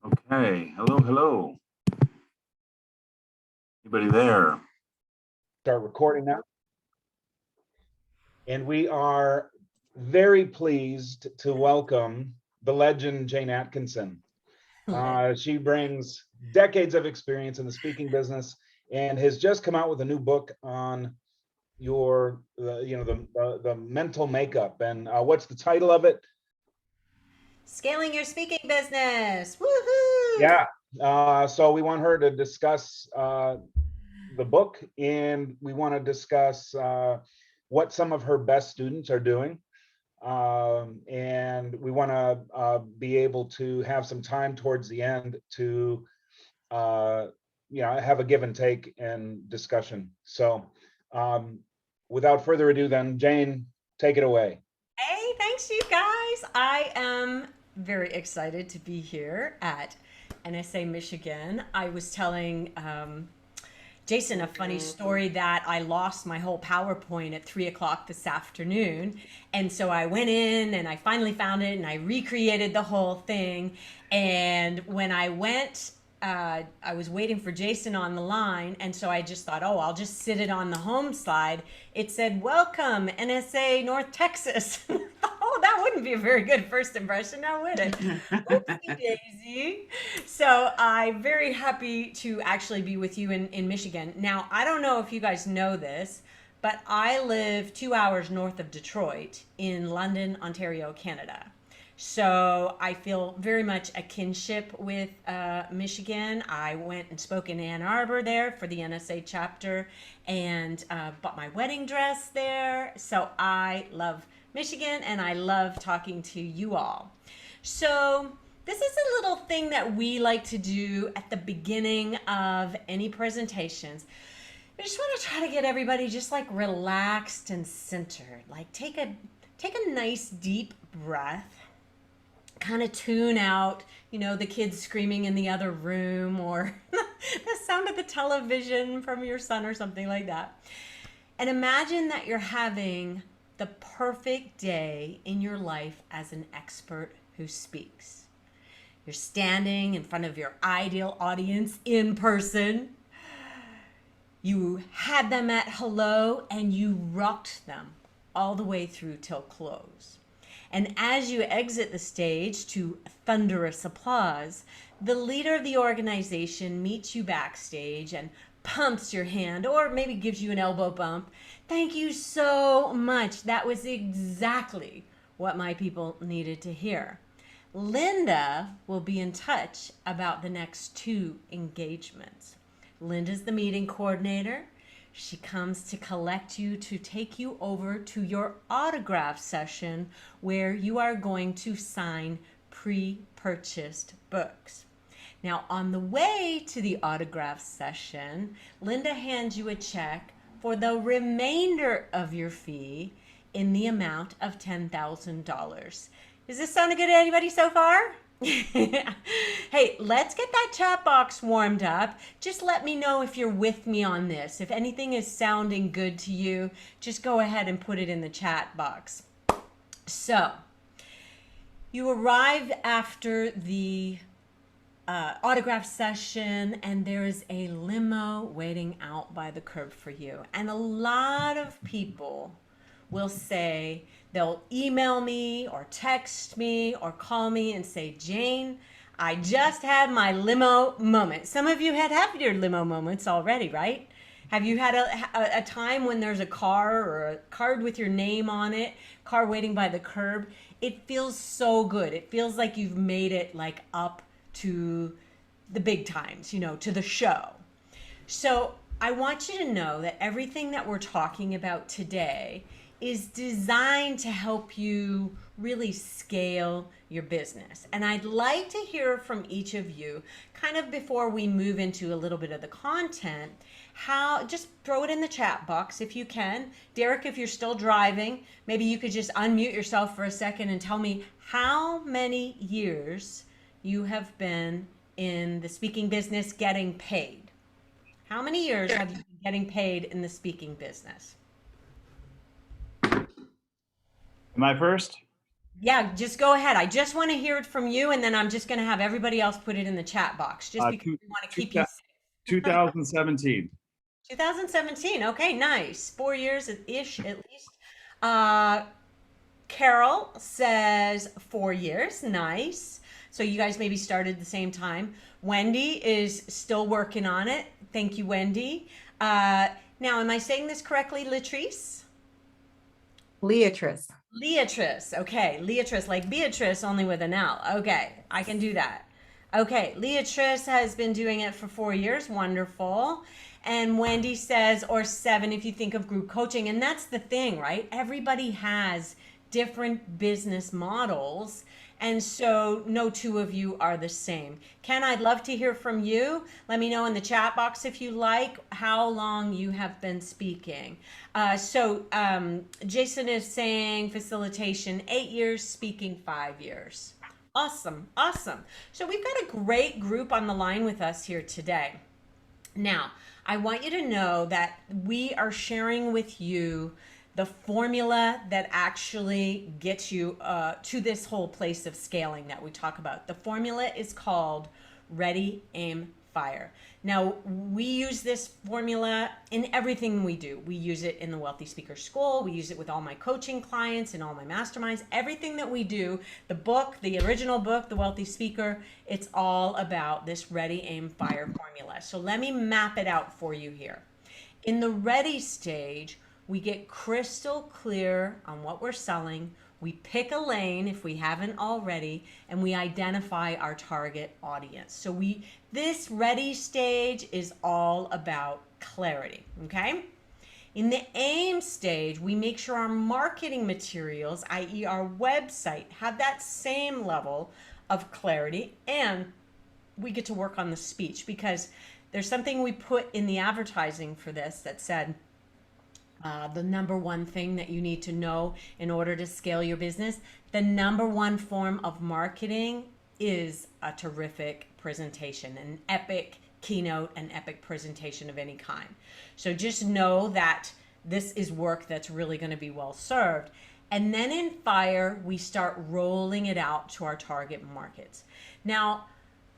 Okay, hello, hello. Anybody there? Start recording now. And we are very pleased to welcome the legend, Jane Atkinson. She brings decades of experience in the speaking business and has just come out with a new book on the mental makeup. And what's the title of it? Scaling your speaking business. Woohoo! Yeah. So we want her to discuss the book, and we want to discuss what some of her best students are doing. And we want to be able to have some time towards the end to have a give and take and discussion. So without further ado, then, Jane, take it away. Hey, thanks, you guys. I am very excited to be here at NSA Michigan. I was telling Jason a funny story that I lost my whole PowerPoint at 3 o'clock this afternoon. And so I went in and I finally found it and I recreated the whole thing. And when I went, I was waiting for Jason on the line. And so I just thought, oh, I'll just sit it on the home slide. It said, "Welcome, NSA North Texas." Oh, that wouldn't be a very good first impression, now would it? Oopsie daisy. So I'm very happy to actually be with you in Michigan. Now, I don't know if you guys know this, but I live 2 hours north of Detroit in London, Ontario, Canada. So I feel very much a kinship with Michigan. I went and spoke in Ann Arbor there for the NSA chapter and bought my wedding dress there. So I love Michigan and I love talking to you all. So this is a little thing that we like to do at the beginning of any presentations. I just want to try to get everybody just like relaxed and centered. Like take a nice deep breath. Kind of tune out, the kids screaming in the other room or the sound of the television from your son or something like that. And imagine that you're having the perfect day in your life as an expert who speaks. You're standing in front of your ideal audience in person. You had them at hello and you rocked them all the way through till close. And as you exit the stage to thunderous applause, the leader of the organization meets you backstage and pumps your hand or maybe gives you an elbow bump. Thank you so much. That was exactly what my people needed to hear. Linda will be in touch about the next 2 engagements. Linda's the meeting coordinator. She comes to collect you to take you over to your autograph session where you are going to sign pre-purchased books. Now, on the way to the autograph session, Linda hands you a check for the remainder of your fee in the amount of $10,000. Is this sounding good to anybody so far? Hey, let's get that chat box warmed up. Just let me know if you're with me on this. If anything is sounding good to you, just go ahead and put it in the chat box. So, you arrived after the autograph session and there is a limo waiting out by the curb for you. And a lot of people will say, they'll email me or text me or call me and say, "Jane, I just had my limo moment." Some of you had your limo moments already, right? Have you had a time when there's a car or a card with your name on it, car waiting by the curb? It feels so good. It feels like you've made it like up to the big times, to the show. So I want you to know that everything that we're talking about today is designed to help you really scale your business. And I'd like to hear from each of you, kind of before we move into a little bit of the content, just throw it in the chat box if you can. Derek, if you're still driving, maybe you could just unmute yourself for a second and tell me how many years you have been in the speaking business getting paid. How many years have you been getting paid in the speaking business? Am I first? Yeah, just go ahead. I just want to hear it from you, and then I'm just going to have everybody else put it in the chat box, just because we want to keep you safe. 2017. 2017. Okay, nice. 4 years-ish at least. Uh, Carol says 4 years. Nice. So you guys maybe started the same time. Wendy is still working on it. Thank you, Wendy. Now, am I saying this correctly, Latrice? Leatrice. Leatrice. Okay, Leatrice, like Beatrice, only with an L. Okay, I can do that. Okay, Leatrice has been doing it for 4 years. Wonderful. And Wendy says, or 7 if you think of group coaching. And that's the thing, right? Everybody has different business models. And so no two of you are the same. Ken, I'd love to hear from you. Let me know in the chat box if you like how long you have been speaking. Jason is saying facilitation 8 years, speaking 5 years. Awesome, awesome. So we've got a great group on the line with us here today. Now, I want you to know that we are sharing with you the formula that actually gets you to this whole place of scaling that we talk about. The formula is called Ready, Aim, Fire. Now, we use this formula in everything we do. We use it in the Wealthy Speaker School. We use it with all my coaching clients and all my masterminds. Everything that we do, the book, the original book, The Wealthy Speaker, it's all about this Ready, Aim, Fire formula. So let me map it out for you here. In the ready stage, we get crystal clear on what we're selling. We pick a lane if we haven't already, and we identify our target audience. So this ready stage is all about clarity, okay? In the aim stage, we make sure our marketing materials, i.e. our website, have that same level of clarity, and we get to work on the speech, because there's something we put in the advertising for this that said, the number one thing that you need to know in order to scale your business, the number one form of marketing is a terrific presentation, an epic keynote, an epic presentation of any kind. So just know that this is work that's really going to be well served. And then in Fire, we start rolling it out to our target markets. Now,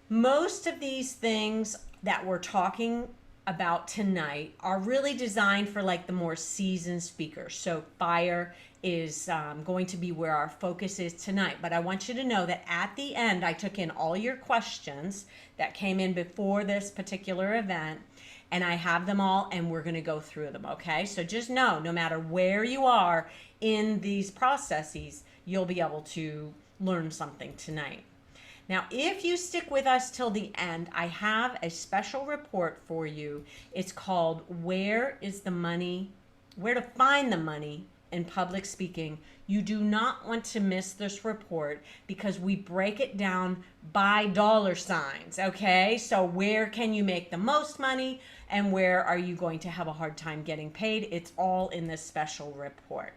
most of these things that we're talking about tonight are really designed for like the more seasoned speakers. So Fire is going to be where our focus is tonight. But I want you to know that at the end, I took in all your questions that came in before this particular event, and I have them all, and we're going to go through them, okay? So just know, no matter where you are in these processes, you'll be able to learn something tonight. Now, if you stick with us till the end, I have a special report for you. It's called Where is the Money? Where to Find the Money in Public Speaking. You do not want to miss this report, because we break it down by dollar signs, okay? So where can you make the most money, and where are you going to have a hard time getting paid? It's all in this special report.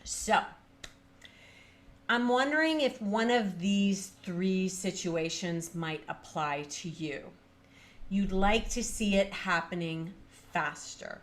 So I'm wondering if one of these 3 situations might apply to you. You'd like to see it happening faster.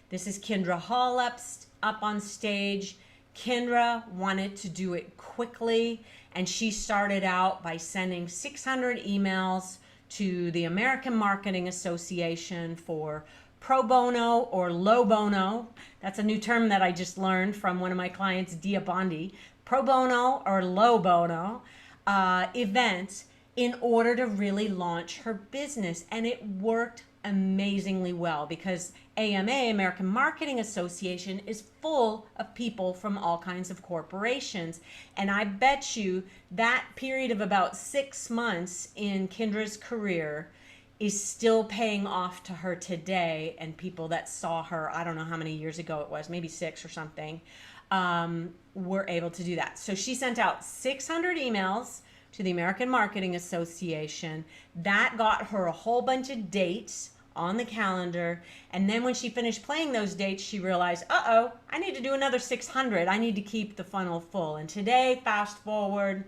This is Kendra Hall up on stage. Kendra wanted to do it quickly, and she started out by sending 600 emails to the American Marketing Association for pro bono or low bono. That's a new term that I just learned from one of my clients, Dia Bondi. Pro bono or low bono events in order to really launch her business. And it worked amazingly well, because AMA, American Marketing Association, is full of people from all kinds of corporations. And I bet you that period of about 6 months in Kendra's career is still paying off to her today. And people that saw her, I don't know how many years ago it was, maybe 6 or something, were able to do that. So she sent out 600 emails to the American Marketing Association. That got her a whole bunch of dates on the calendar. And then when she finished playing those dates, she realized, uh-oh, I need to do another 600. I need to keep the funnel full. And today, fast forward,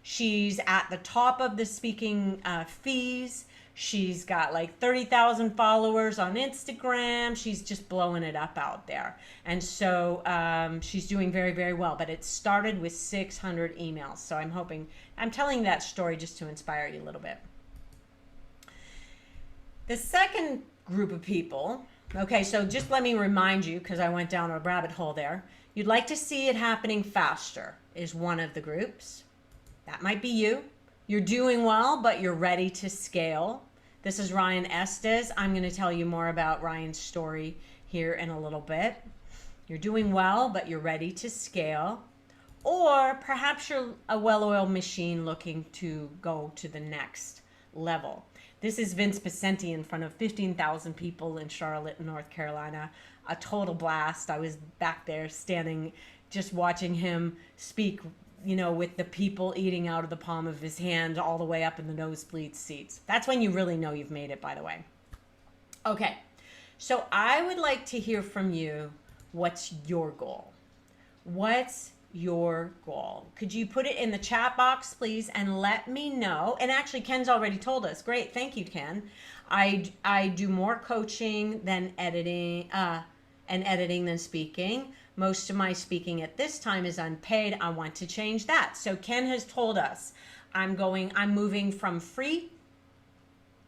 she's at the top of the speaking fees. She's got like 30,000 followers on Instagram. She's just blowing it up out there. And so she's doing very, very well. But it started with 600 emails. So I'm telling that story just to inspire you a little bit. The second group of people, okay, so just let me remind you, because I went down a rabbit hole there. You'd like to see it happening faster is one of the groups. That might be you. You're doing well, but you're ready to scale. This is Ryan Estes. I'm going to tell you more about Ryan's story here in a little bit. You're doing well, but you're ready to scale. Or perhaps you're a well-oiled machine looking to go to the next level. This is Vince Pacenti in front of 15,000 people in Charlotte, North Carolina. A total blast. I was back there standing, just watching him speak, with the people eating out of the palm of his hand all the way up in the nosebleed seats. That's when you really know you've made it, by the way. Okay, so I would like to hear from you. What's your goal? What's your goal? Could you put it in the chat box, please, and let me know? And actually, Ken's already told us. Great, thank you, Ken. I do more coaching than editing, than speaking. Most of my speaking at this time is unpaid. I want to change that. So Ken has told us I'm moving from free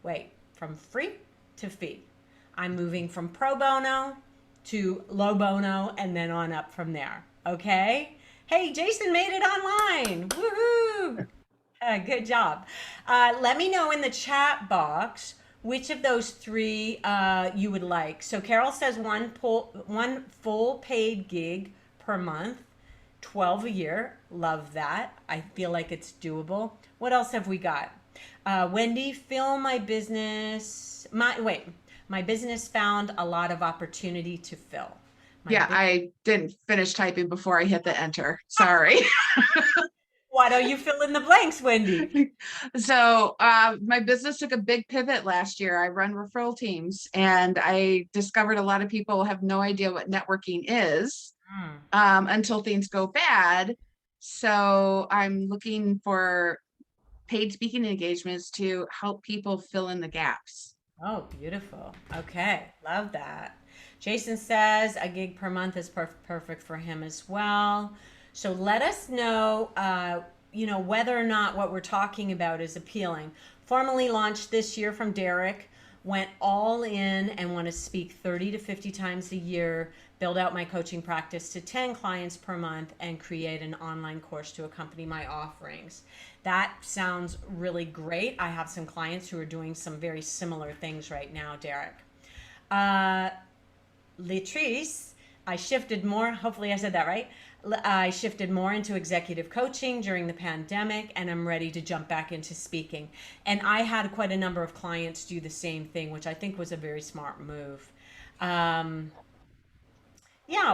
to fee. I'm moving from pro bono to low bono and then on up from there. Okay? Hey, Jason made it online. Woohoo! Good job. Let me know in the chat box which of those three you would like. So Carol says one full paid gig per month, 12 a year. Love that. I feel like it's doable. What else have we got? Wendy, my business found a lot of opportunity to fill. I didn't finish typing before I hit the enter. Sorry. Why don't you fill in the blanks, Wendy? So my business took a big pivot last year. I run referral teams, and I discovered a lot of people have no idea what networking is until things go bad. So I'm looking for paid speaking engagements to help people fill in the gaps. Oh, beautiful. Okay, love that. Jason says a gig per month is perfect for him as well. So let us know, whether or not what we're talking about is appealing. Formally launched this year from Derek, went all in and want to speak 30 to 50 times a year, build out my coaching practice to 10 clients per month, and create an online course to accompany my offerings. That sounds really great. I have some clients who are doing some very similar things right now, Derek. Latrice, I shifted more, hopefully I said that right. I shifted more into executive coaching during the pandemic, and I'm ready to jump back into speaking. And I had quite a number of clients do the same thing, which I think was a very smart move. Yeah,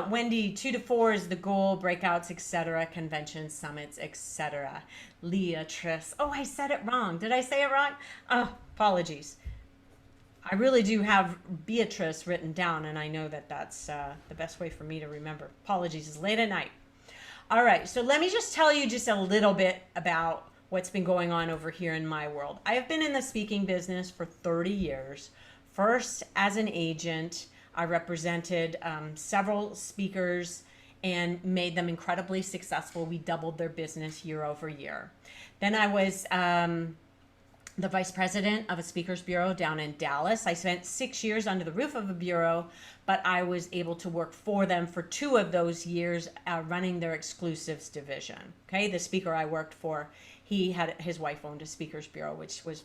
Wendy, 2 to 4 is the goal, breakouts, etc., conventions, summits, etc. Leatrice, oh, I said it wrong. Did I say it wrong? Oh, apologies. I really do have Beatrice written down, and I know that that's the best way for me to remember. Apologies, it's late at night. All right, so let me just tell you just a little bit about what's been going on over here in my world. I have been in the speaking business for 30 years. First, as an agent, I represented several speakers and made them incredibly successful. We doubled their business year over year. Then I was the vice president of a speakers bureau down in Dallas. I spent 6 years under the roof of a bureau, but I was able to work for them for 2 of those years running their exclusives division. Okay, the speaker I worked for, his wife owned a speakers bureau, which was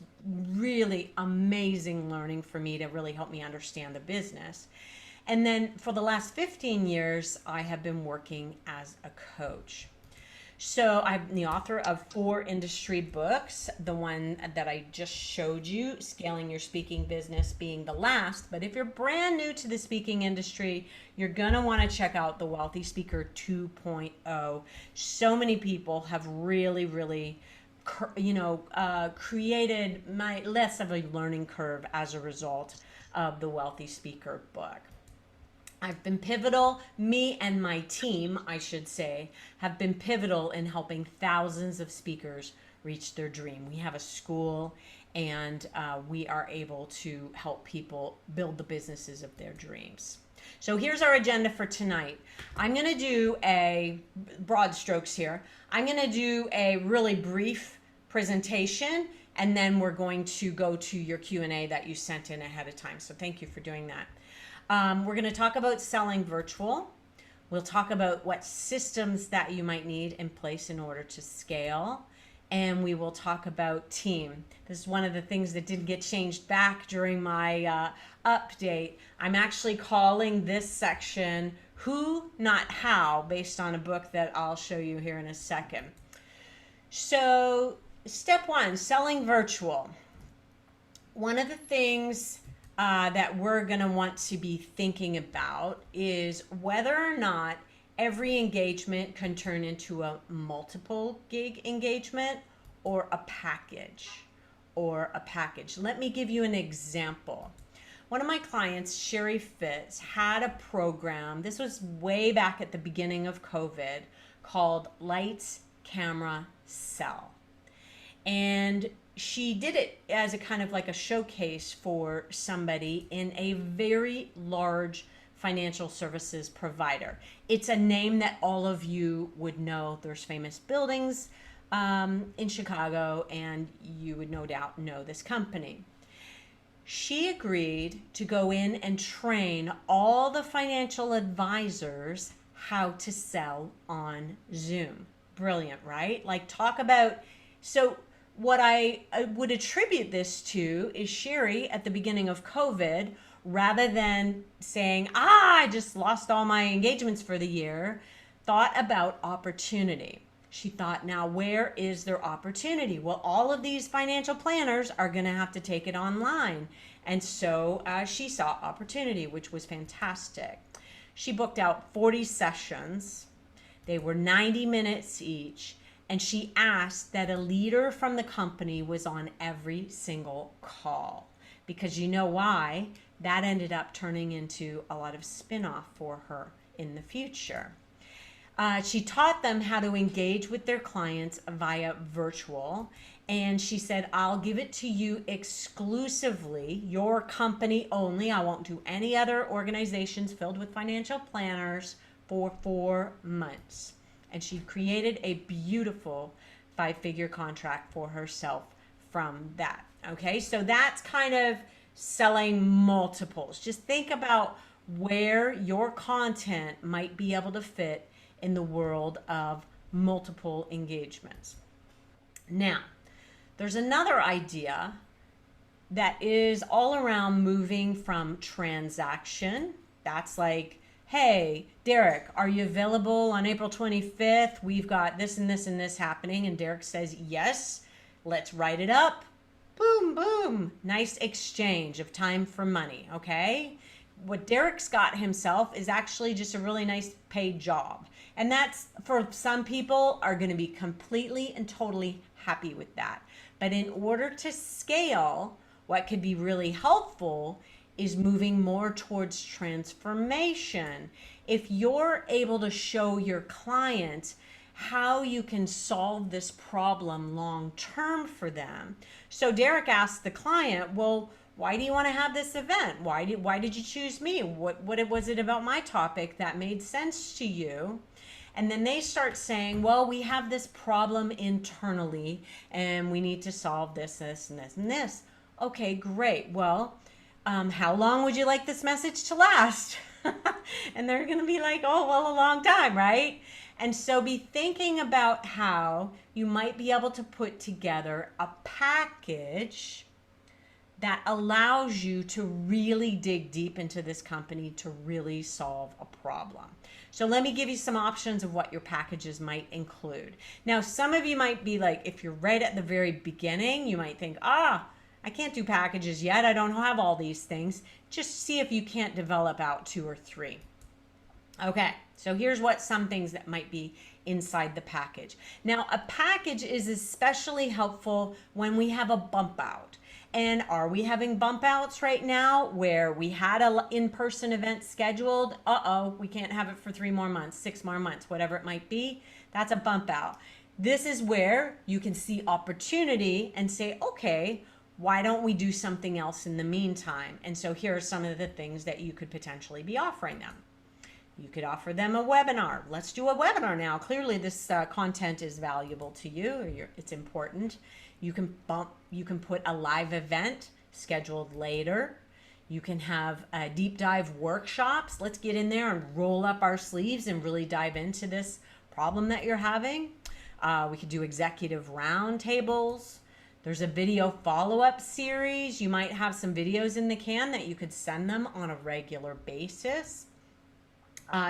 really amazing learning for me to really help me understand the business. And then for the last 15 years, I have been working as a coach. So I'm the author of 4 industry books, the one that I just showed you, Scaling Your Speaking Business being the last. But if you're brand new to the speaking industry, you're going to want to check out The Wealthy Speaker 2.0. So many people have really, created less of a learning curve as a result of The Wealthy Speaker book. I've been pivotal, me and my team, I should say, have been pivotal in helping thousands of speakers reach their dream. We have a school, and we are able to help people build the businesses of their dreams. So here's our agenda for tonight. I'm going to do a broad strokes here. I'm going to do a really brief presentation, and then we're going to go to your Q&A that you sent in ahead of time. So thank you for doing that. We're going to talk about selling virtual. We'll talk about what systems that you might need in place in order to scale. And we will talk about team. This is one of the things that did get changed back during my update. I'm actually calling this section Who, Not How, based on a book that I'll show you here in a second. So step one, selling virtual. One of the things that we're going to want to be thinking about is whether or not every engagement can turn into a multiple gig engagement or a package. Let me give you an example. One of my clients, Sherry Fitz, had a program, this was way back at the beginning of COVID, called Lights, Camera, Sell. And she did it as a kind of like a showcase for somebody in a very large financial services provider. It's a name that all of you would know. There's famous buildings in Chicago, and you would no doubt know this company. She agreed to go in and train all the financial advisors how to sell on Zoom. Brilliant, right? Like, talk about, so what I would attribute this to is Sherry at the beginning of COVID, rather than saying, I just lost all my engagements for the year, thought about opportunity. She thought, now where is their opportunity? Well, all of these financial planners are going to have to take it online. And so she saw opportunity, which was fantastic. She booked out 40 sessions. They were 90 minutes each. And she asked that a leader from the company was on every single call. Because you know why? That ended up turning into a lot of spin-off for her in the future. She taught them how to engage with their clients via virtual. And she said, I'll give it to you exclusively, your company only. I won't do any other organizations filled with financial planners for 4 months. And she created a beautiful 5-figure contract for herself from that. Okay, so that's kind of selling multiples. Just think about where your content might be able to fit in the world of multiple engagements. Now, there's another idea that is all around moving from transaction. That's like, hey, Derek, are you available on April 25th? We've got this and this and this happening. And Derek says, yes, let's write it up. Boom, boom. Nice exchange of time for money, okay? What Derek's got himself is actually just a really nice paid job. And that's, for some people, are going to be completely and totally happy with that. But in order to scale, what could be really helpful is moving more towards transformation. If you're able to show your client how you can solve this problem long term for them. So Derek asked the client, well, why do you want to have this event? Why did you choose me? What was it about my topic that made sense to you? And then they start saying, well, we have this problem internally and we need to solve this, this, and this, and this. Okay, great. Well, how long would you like this message to last? And they're going to be like, oh, well, a long time, right? And so be thinking about how you might be able to put together a package that allows you to really dig deep into this company to really solve a problem. So let me give you some options of what your packages might include. Now, some of you might be like, if you're right at the very beginning, you might think, I can't do packages yet. I don't have all these things. Just see if you can't develop out 2 or 3. Okay, so here's what some things that might be inside the package. Now, a package is especially helpful when we have a bump out. And are we having bump outs right now where we had an in-person event scheduled? We can't have it for 3 more months, 6 more months, whatever it might be. That's a bump out. This is where you can see opportunity and say, okay, why don't we do something else in the meantime? And so here are some of the things that you could potentially be offering them. You could offer them a webinar. Let's do a webinar now. Clearly this content is valuable to you, or it's important. You can put a live event scheduled later. You can have deep dive workshops. Let's get in there and roll up our sleeves and really dive into this problem that you're having. We could do executive roundtables. There's a video follow-up series. You might have some videos in the can that you could send them on a regular basis.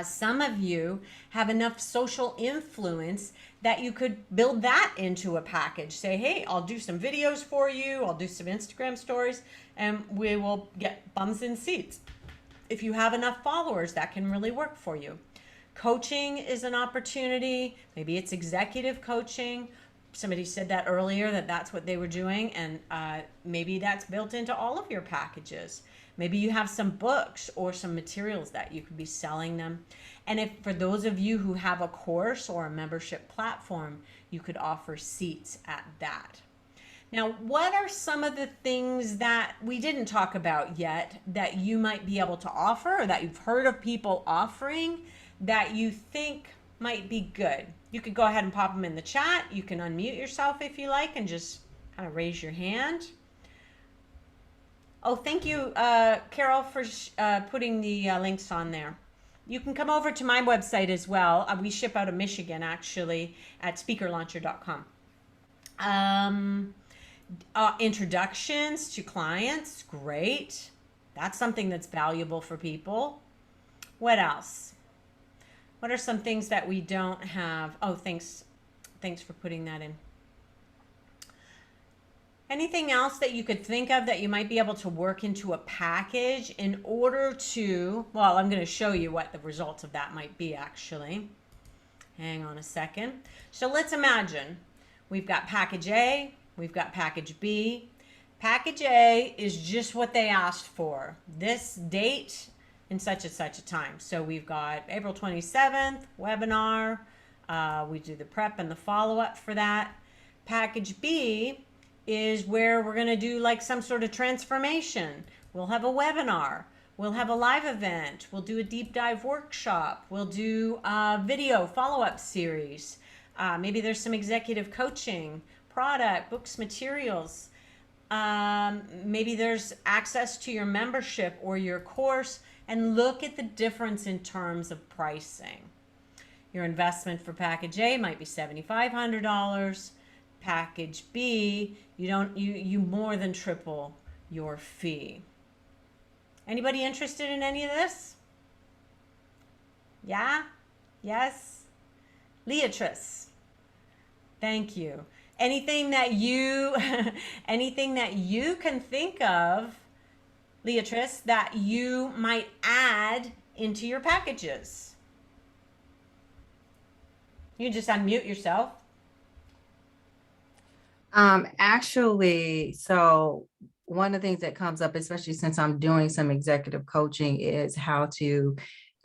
Some of you have enough social influence that you could build that into a package. Say, hey, I'll do some videos for you. I'll do some Instagram stories, and we will get bums in seats. If you have enough followers, that can really work for you. Coaching is an opportunity. Maybe it's executive coaching. Somebody said that earlier, that that's what they were doing, and maybe that's built into all of your packages. Maybe you have some books or some materials that you could be selling them. And if for those of you who have a course or a membership platform, you could offer seats at that. Now, what are some of the things that we didn't talk about yet that you might be able to offer, or that you've heard of people offering that you think might be good? You could go ahead and pop them in the chat. You can unmute yourself if you like and just kind of raise your hand. Oh, thank you, Carol, for putting the links on there. You can come over to my website as well. We ship out of Michigan, actually, at speakerlauncher.com. Introductions to clients, great. That's something that's valuable for people. What else? What are some things that we don't have? Oh, thanks for putting that in. Anything else that you could think of that you might be able to work into a package in order to, well, I'm going to show you what the results of that might be, actually. Hang on a second. So let's imagine we've got package A, we've got package B. Package A is just what they asked for. This date in such and such a time. So we've got April 27th, webinar. We do the prep and the follow-up for that. Package B is where we're going to do like some sort of transformation. We'll have a webinar. We'll have a live event. We'll do a deep dive workshop. We'll do a video follow-up series. Maybe there's some executive coaching, product, books, materials. Maybe there's access to your membership or your course, and look at the difference in terms of pricing. Your investment for package A might be $7,500. Package B, you more than triple your fee. Anybody interested in any of this? Yeah? Yes? Leatrice, thank you. Anything that you can think of, Leatrice, that you might add into your packages? You just unmute yourself. Actually, so one of the things that comes up, especially since I'm doing some executive coaching, is how to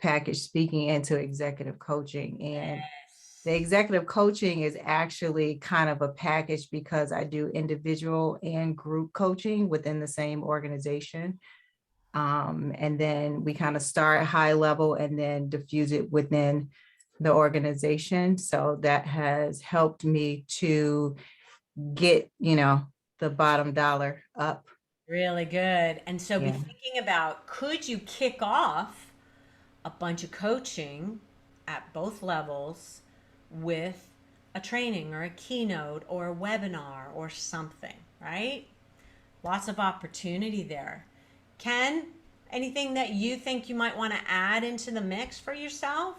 package speaking into executive coaching. And the executive coaching is actually kind of a package because I do individual and group coaching within the same organization. And then we kind of start high level and then diffuse it within the organization. So that has helped me to get, the bottom dollar up. Really good. And so be Yeah. thinking about, could you kick off a bunch of coaching at both levels with a training or a keynote or a webinar or something, right? Lots of opportunity there. Ken, anything that you think you might want to add into the mix for yourself?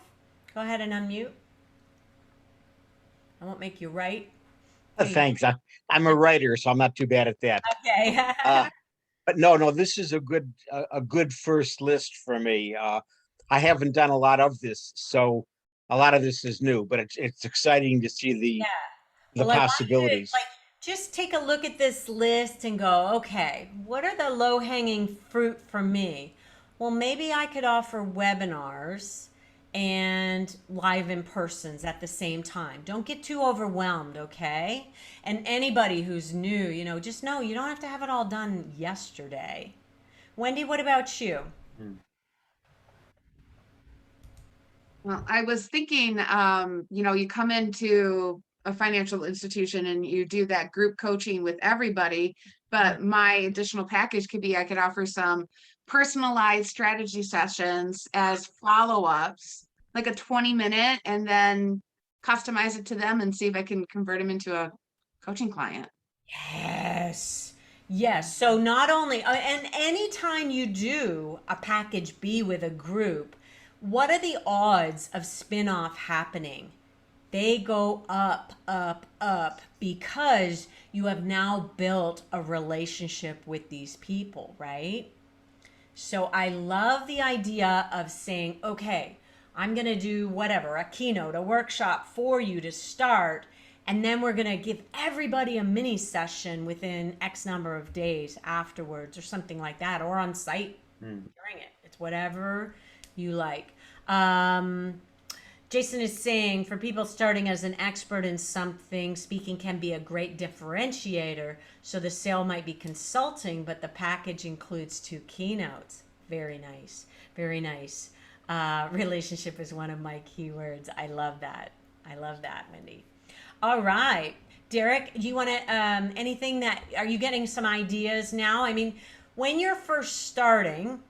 Go ahead and unmute. I won't make you write. Thanks. I'm a writer, so I'm not too bad at that. Okay. But no, this is a good first list for me. I haven't done a lot of this, so a lot of this is new, but it's exciting to see the Well, I want you to, possibilities. just take a look at this list and go, okay, what are the low-hanging fruit for me? Well, maybe I could offer webinars and live in persons at the same time. Don't get too overwhelmed, okay? And anybody who's new, just know you don't have to have it all done yesterday. Wendy, what about you? Well, I was thinking, you come into a financial institution and you do that group coaching with everybody, but my additional package could be I could offer some personalized strategy sessions as follow-ups, like a 20-minute, and then customize it to them and see if I can convert them into a coaching client. Yes. Yes. So not only, and anytime you do a package B with a group, what are the odds of spin-off happening? They go up, up, up because you have now built a relationship with these people, right? So I love the idea of saying, okay, I'm going to do whatever, a keynote, a workshop for you to start. And then we're going to give everybody a mini session within X number of days afterwards or something like that, or on site during it. It's whatever you like. Jason is saying, for people starting as an expert in something, speaking can be a great differentiator. So the sale might be consulting, but the package includes 2 keynotes. Very nice. Very nice. Relationship is one of my keywords. I love that. I love that, Wendy. All right. Derek, do you want to, are you getting some ideas now? I mean, when you're first starting,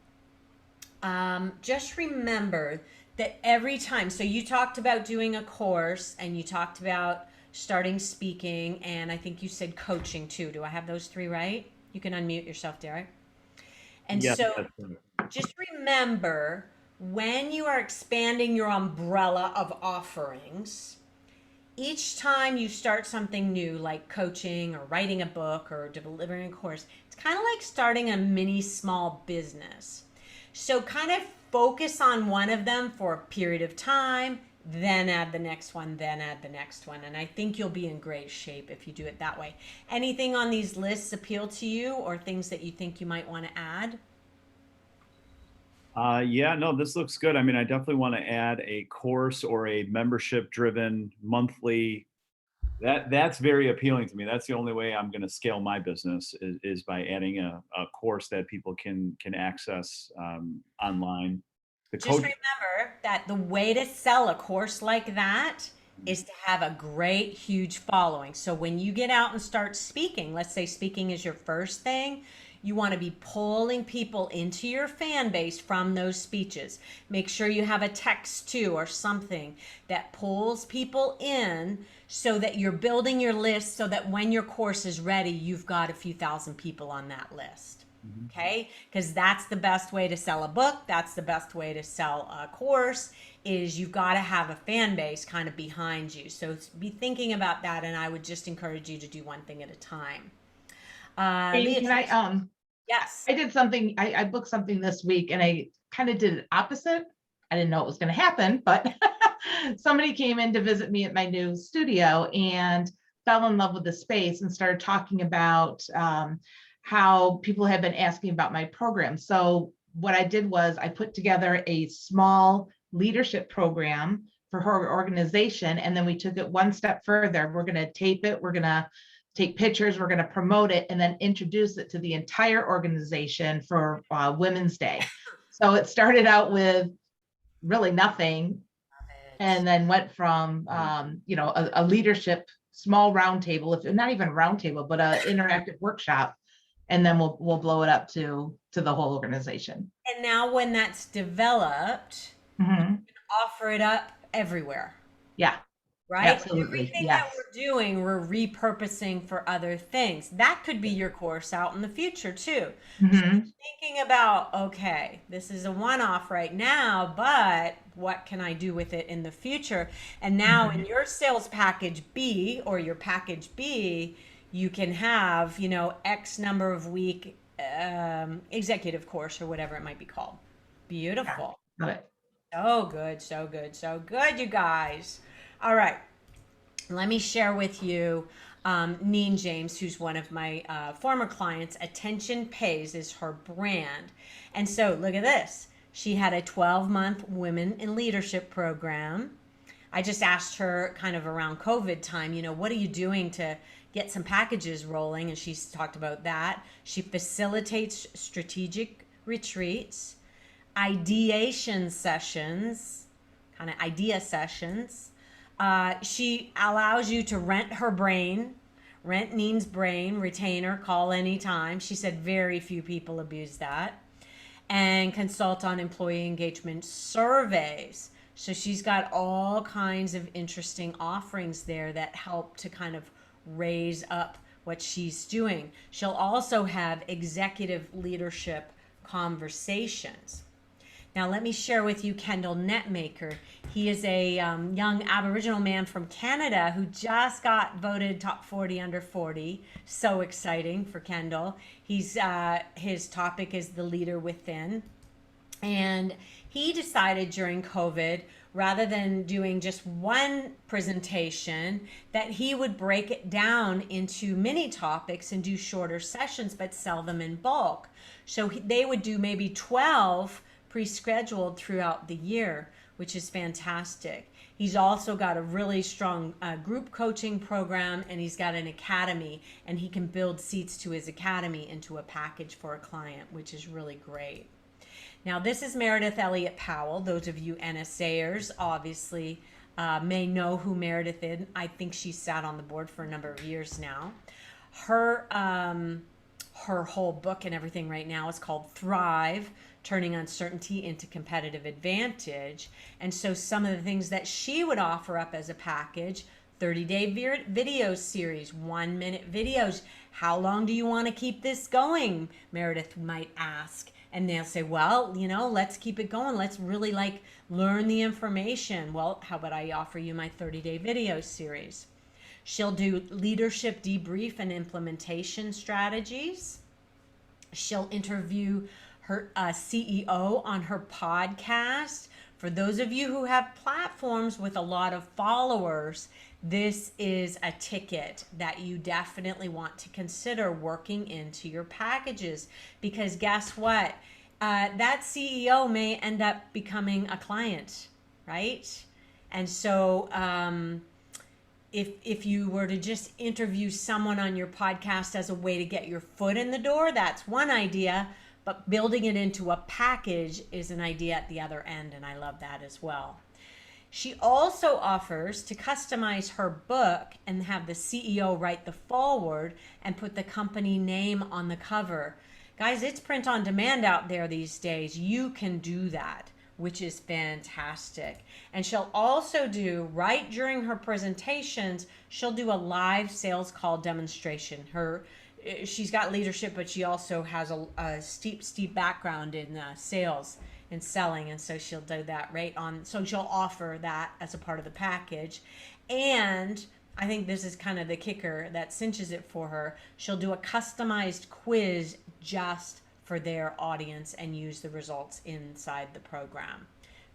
just remember that every time, so you talked about doing a course and you talked about starting speaking, and I think you said coaching too. Do I have those 3 right? You can unmute yourself, Derek. And Yes, so that's right. just remember, when you are expanding your umbrella of offerings, each time you start something new, like coaching or writing a book or delivering a course, it's kind of like starting a mini small business. So kind of focus on one of them for a period of time, then add the next one, then add the next one. And I think you'll be in great shape if you do it that way. Anything on these lists appeal to you, or things that you think you might want to add? Yeah, no, this looks good. I mean, I definitely want to add a course or a membership driven monthly. That's very appealing to me. That's the only way I'm going to scale my business is by adding a course that people can access online. The Just coach, remember that the way to sell a course like that is to have a great, huge following. So when you get out and start speaking, let's say speaking is your first thing, you want to be pulling people into your fan base from those speeches. Make sure you have a text too or something that pulls people in, so that you're building your list so that when your course is ready, you've got a few thousand people on that list. Okay? Because that's the best way to sell a book. That's the best way to sell a course, is you've got to have a fan base kind of behind you. So be thinking about that, and I would just encourage you to do one thing at a time. Amy, can I, yes. I did something, I booked something this week and I kind of did it opposite. I didn't know it was going to happen, but somebody came in to visit me at my new studio and fell in love with the space and started talking about how people have been asking about my program. So what I did was I put together a small leadership program for her organization. And then we took it one step further. We're going to tape it. We're going to take pictures. We're going to promote it and then introduce it to the entire organization for Women's Day. So it started out with really nothing, and then went from a leadership small roundtable, if not even roundtable, but an interactive workshop, and then we'll blow it up to the whole organization. And now when that's developed, you can offer it up everywhere. Yeah. Right? Absolutely. Everything Yes. that we're doing, we're repurposing for other things. That could be your course out in the future too. So thinking about, okay, this is a one-off right now, but what can I do with it in the future? And now in your sales package B or your package B, you can have, X number of week executive course or whatever it might be called. Beautiful. Love it. So good, so good, so good, you guys. All right, let me share with you Neen James, who's one of my former clients. Attention Pays is her brand. And so look at this. She had a 12-month Women in Leadership program. I just asked her kind of around COVID time, what are you doing to get some packages rolling? And she's talked about that. She facilitates strategic retreats, ideation sessions, kind of idea sessions. She allows you to rent her brain, rent Neen's brain, retainer, call anytime. She said very few people abuse that. And consult on employee engagement surveys. So she's got all kinds of interesting offerings there that help to kind of raise up what she's doing. She'll also have executive leadership conversations. Now, let me share with you Kendall Netmaker. He is a young Aboriginal man from Canada who just got voted top 40 under 40. So exciting for Kendall. His topic is the leader within. And he decided during COVID, rather than doing just one presentation, that he would break it down into mini topics and do shorter sessions, but sell them in bulk. So they would do maybe 12 pre-scheduled throughout the year, which is fantastic. He's also got a really strong group coaching program, and he's got an academy, and he can build seats to his academy into a package for a client, which is really great. Now, this is Meredith Elliott Powell. Those of you NSAers obviously may know who Meredith is. I think she's sat on the board for a number of years now. Her whole book and everything right now is called Thrive, Turning Uncertainty into Competitive Advantage. And so some of the things that she would offer up as a package, 30-day video series, 1-minute videos. How long do you want to keep this going? Meredith might ask. And they'll say, well, let's keep it going. Let's really learn the information. Well, how about I offer you my 30-day video series? She'll do leadership debrief and implementation strategies. She'll interview her CEO on her podcast. For those of you who have platforms with a lot of followers, this is a ticket that you definitely want to consider working into your packages, because guess what? That CEO may end up becoming a client, right? And so if you were to just interview someone on your podcast as a way to get your foot in the door, that's one idea. But building it into a package is an idea at the other end, and I love that as well. She also offers to customize her book and have the CEO write the foreword and put the company name on the cover. Guys, it's print on demand out there these days. You can do that, which is fantastic. And she'll also do, right during her presentations, she'll do a live sales call demonstration. She's got leadership, but she also has a steep background in sales and selling, and so she'll do that so she'll offer that as a part of the package. And I think this is kind of the kicker that cinches it for her. She'll do a customized quiz just for their audience and use the results inside the program.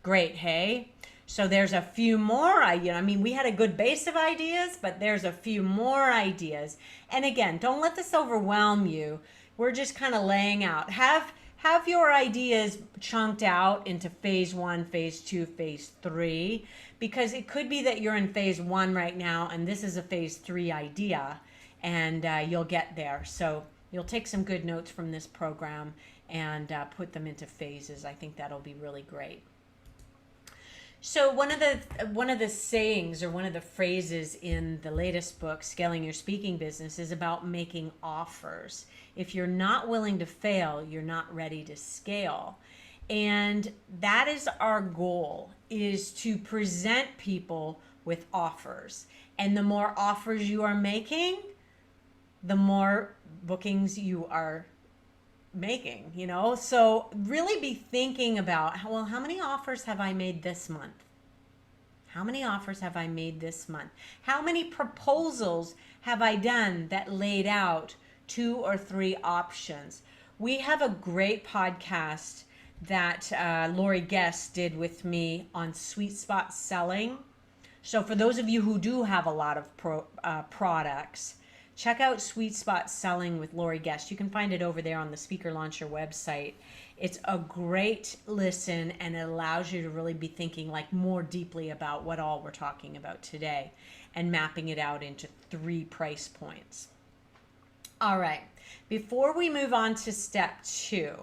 Great, hey? So there's a few more, we had a good base of ideas, but there's a few more ideas. And again, don't let this overwhelm you. We're just kind of laying out. Have your ideas chunked out into phase 1, phase 2, phase 3, because it could be that you're in phase 1 right now and this is a phase 3 idea, and you'll get there. So you'll take some good notes from this program and put them into phases. I think that'll be really great. So one of the sayings, or one of the phrases in the latest book, Scaling Your Speaking Business, is about making offers. If you're not willing to fail, you're not ready to scale. And that is our goal, is to present people with offers. And the more offers you are making, the more bookings you are making, so really be thinking about, well, how many offers have I made this month? How many offers have I made this month? How many proposals have I done that laid out 2 or 3 options? We have a great podcast that Lori Guest did with me on sweet spot selling. So for those of you who do have a lot of products, check out Sweet Spot Selling with Lori Guest. You can find it over there on the Speaker Launcher website. It's a great listen, and it allows you to really be thinking like more deeply about what all we're talking about today and mapping it out into 3 price points. All right, before we move on to step 2,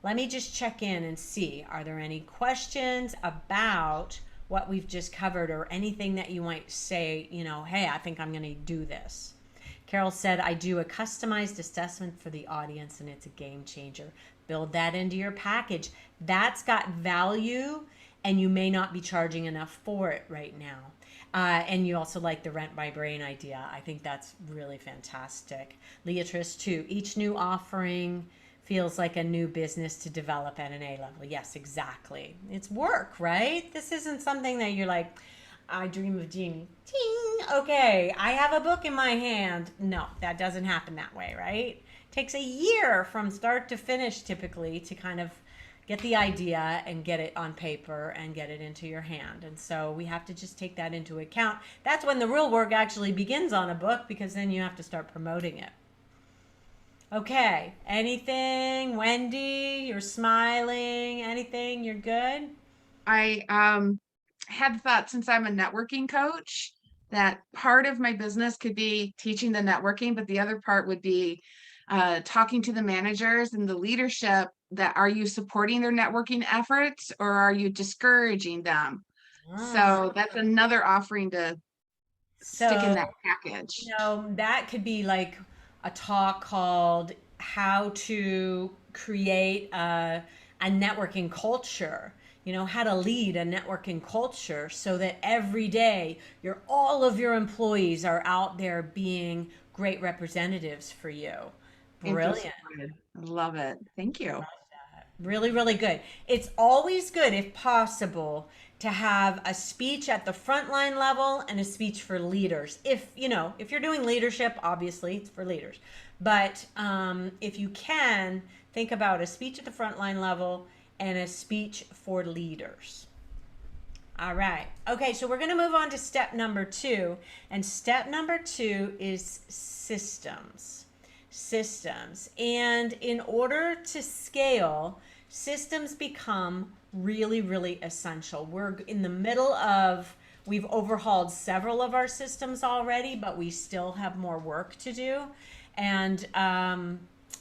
let me just check in and see, are there any questions about what we've just covered, or anything that you might say, you know, hey, I think I'm going to do this. Carol said, I do a customized assessment for the audience and it's a game changer. Build that into your package. That's got value, and you may not be charging enough for it right now. And you also like the rent my brain idea. I think that's really fantastic. Leatrice too. Each new offering feels like a new business to develop at an A level. Yes, exactly. It's work, right? This isn't something that you're like, I dream of Jeannie. Ting, okay, I have a book in my hand. No, that doesn't happen that way, right? It takes a year from start to finish typically to kind of get the idea and get it on paper and get it into your hand. And so we have to just take that into account. That's when the real work actually begins on a book, because then you have to start promoting it. Okay, anything? Wendy, you're smiling. Anything? You're good? I had thought, since I'm a networking coach, that part of my business could be teaching the networking, but the other part would be talking to the managers and the leadership, that are you supporting their networking efforts or are you discouraging them? So that's another offering to stick in that package. You know, that could be like a talk called how to create a networking culture, you know, how to lead a networking culture so that every day all of your employees are out there being great representatives for you. Brilliant. I love it. Thank you. Really, really good. It's always good, if possible, to have a speech at the frontline level and a speech for leaders. If you're doing leadership, obviously it's for leaders. But if you can, think about a speech at the frontline level and a speech for leaders. All right. Okay, so we're going to move on to step number 2. And step number 2 is systems. And in order to scale, systems become really, really essential. We're in the middle of, we've overhauled several of our systems already, but we still have more work to do. And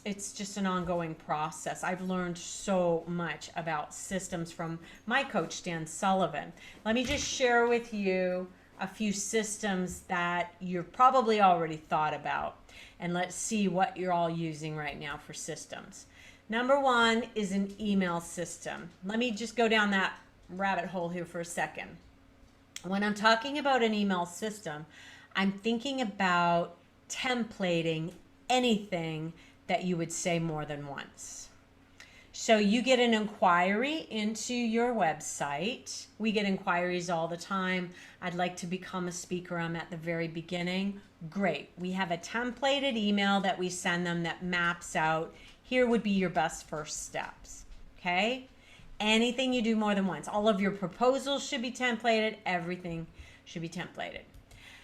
it's just an ongoing process. I've learned so much about systems from my coach, Dan Sullivan. Let me just share with you a few systems that you've probably already thought about. And let's see what you're all using right now for systems. Number 1 is an email system. Let me just go down that rabbit hole here for a second. When I'm talking about an email system, I'm thinking about templating anything that you would say more than once. So you get an inquiry into your website. We get inquiries all the time. I'd like to become a speaker. I'm at the very beginning. Great. We have a templated email that we send them that maps out, here would be your best first steps. Okay? Anything you do more than once. All of your proposals should be templated. Everything should be templated.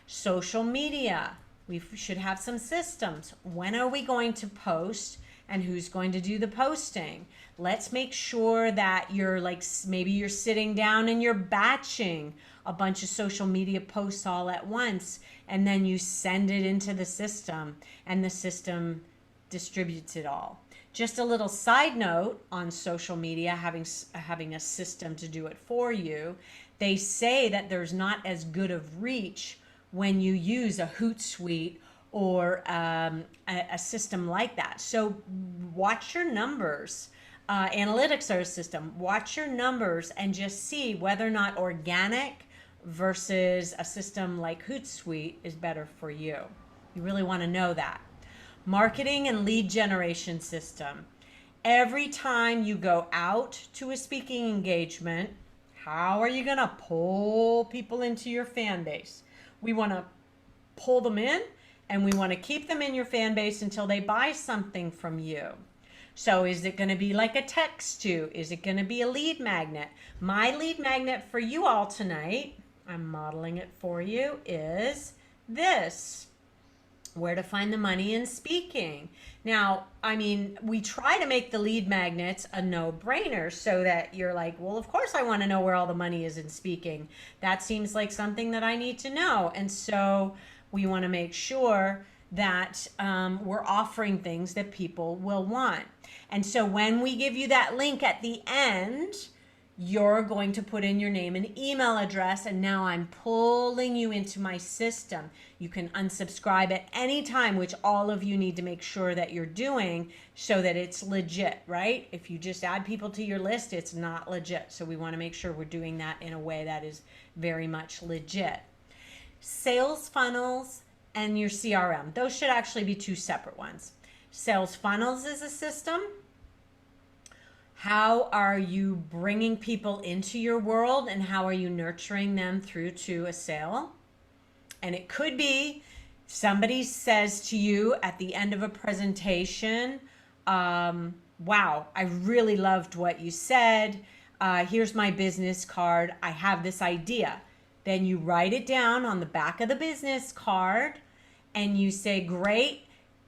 Social media. We should have some systems. When are we going to post and who's going to do the posting? Let's make sure that you're maybe you're sitting down and you're batching a bunch of social media posts all at once, and then you send it into the system and the system distributes it all. Just a little side note on social media, having a system to do it for you. They say that there's not as good of reach when you use a Hootsuite or a system like that. So watch your numbers. Analytics are a system. Watch your numbers and just see whether or not organic versus a system like Hootsuite is better for you. You really want to know that. Marketing and lead generation system. Every time you go out to a speaking engagement, how are you going to pull people into your fan base? We want to pull them in, and we want to keep them in your fan base until they buy something from you. So is it going to be like a text to? Is it going to be a lead magnet? My lead magnet for you all tonight, I'm modeling it for you, is this. where to find the money in speaking. Now, I mean, we try to make the lead magnets a no-brainer so that you're like, well, of course I want to know where all the money is in speaking. That seems like something that I need to know. And so we want to make sure that we're offering things that people will want. And so when we give you that link at the end, you're going to put in your name and email address, and now I'm pulling you into my system. You can unsubscribe at any time, which all of you need to make sure that you're doing so that it's legit, right? If you just add people to your list, it's not legit. So we want to make sure we're doing that in a way that is very much legit. Sales funnels and your CRM, those should actually be two separate ones. Sales funnels is a system. How are you bringing people into your world, and how are you nurturing them through to a sale? And it could be somebody says to you at the end of a presentation, wow, I really loved what you said. Here's my business card. I have this idea. Then you write it down on the back of the business card and you say, great.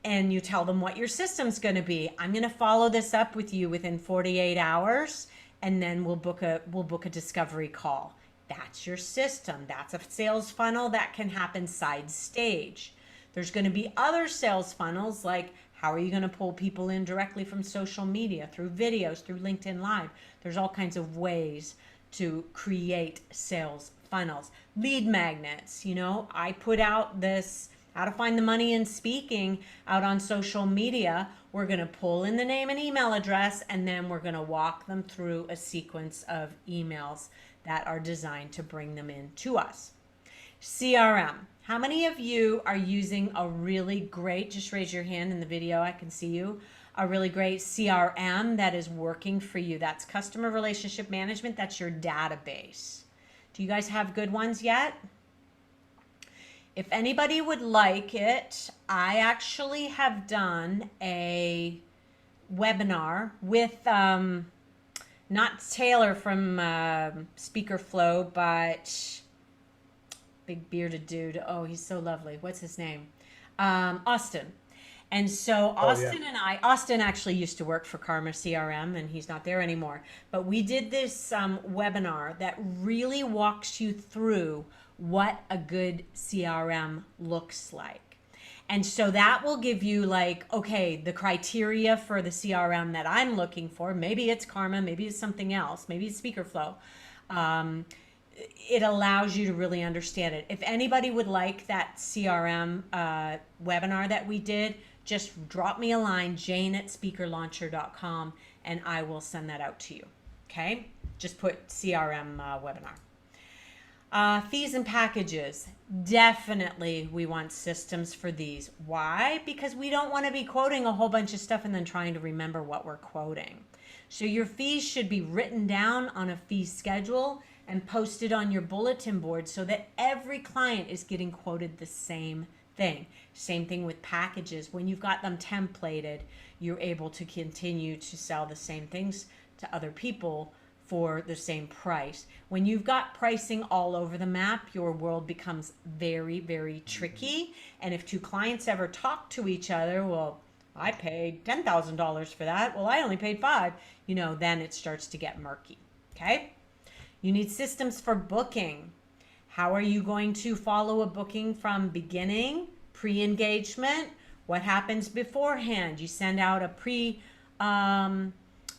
And you tell them what your system's going to be. I'm going to follow this up with you within 48 hours, and then we'll book a discovery call. That's your system. That's a sales funnel that can happen side stage. There's going to be other sales funnels, like how are you going to pull people in directly from social media, through videos, through LinkedIn Live. There's all kinds of ways to create sales funnels. Lead magnets, I put out this how to find the money in speaking out on social media. We're going to pull in the name and email address, and then we're going to walk them through a sequence of emails that are designed to bring them in to us. CRM. How many of you are using a really great, just raise your hand in the video, I can see you, a really great CRM that is working for you? That's customer relationship management. That's your database. Do you guys have good ones yet? If anybody would like it, I actually have done a webinar with not Taylor from Speaker Flow, but big bearded dude. Oh, he's so lovely. What's his name? Austin. And so Austin and Austin actually used to work for Karma CRM, and he's not there anymore. But we did this webinar that really walks you through what a good CRM looks like. And so that will give you like, okay, the criteria for the CRM that I'm looking for. Maybe it's Karma, maybe it's something else, maybe it's Speaker Flow. It allows you to really understand it. If anybody would like that CRM webinar that we did, just drop me a line, jane@speakerlauncher.com, and I will send that out to you. Okay? Just put CRM webinar. Fees and packages. Definitely we want systems for these. Why? Because we don't want to be quoting a whole bunch of stuff and then trying to remember what we're quoting. So your fees should be written down on a fee schedule and posted on your bulletin board so that every client is getting quoted the same thing. Same thing with packages. When you've got them templated, you're able to continue to sell the same things to other people for the same price. When you've got pricing all over the map, your world becomes very, very tricky. And if two clients ever talk to each other, well, I paid $10,000 for that. Well, I only paid $5,000. Then it starts to get murky. Okay? You need systems for booking. How are you going to follow a booking from beginning, pre-engagement? What happens beforehand? You send out a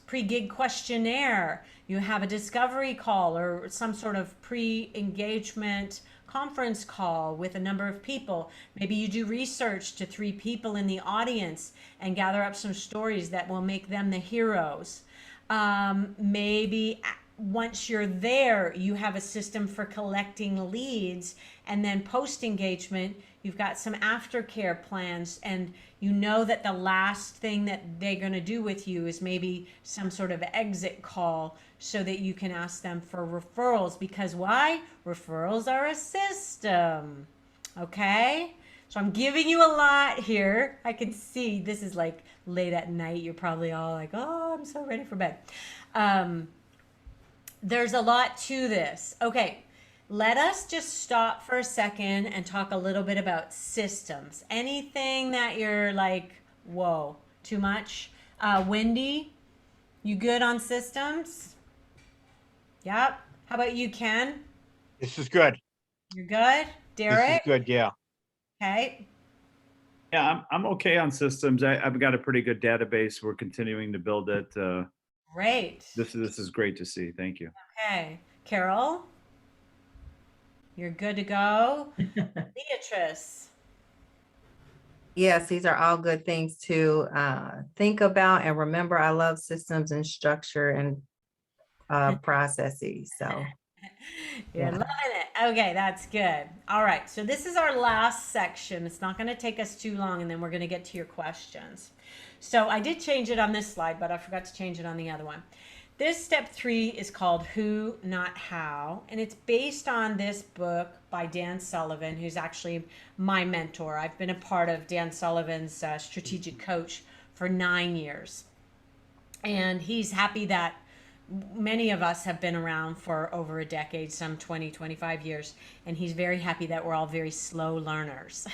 pre-gig questionnaire. You have a discovery call or some sort of pre-engagement conference call with a number of people. Maybe you do research to 3 people in the audience and gather up some stories that will make them the heroes. Maybe once you're there, you have a system for collecting leads, and then post-engagement, you've got some aftercare plans, and you know that the last thing that they're going to do with you is maybe some sort of exit call so that you can ask them for referrals. Because why? Referrals are a system. Okay? So I'm giving you a lot here. I can see this is like late at night. You're probably all like, oh, I'm so ready for bed. There's a lot to this. Okay. let us just stop for a second and talk a little bit about systems. Anything that you're like, whoa, too much? Wendy, you good on systems? Yep. How about you, Ken? This is good. You're good? This is Derek? good, yeah. Okay. Yeah, I'm okay on systems. I've got a pretty good database. We're continuing to build it. Great. This is great to see. Thank you. Okay. Carol? You're good to go. Beatrice? Yes, these are all good things to think about and remember. I love systems and structure and processes. So You're Yeah. loving it. Okay, that's good. All right, so this is our last section. It's not going to take us too long, and then we're going to get to your questions. So I did change it on this slide, but I forgot to change it on the other one. This step 3 is called Who, Not How, and it's based on this book by Dan Sullivan, who's actually my mentor. I've been a part of Dan Sullivan's strategic coach for 9 years. And he's happy that many of us have been around for over a decade, some 20, 25 years, and he's very happy that we're all very slow learners.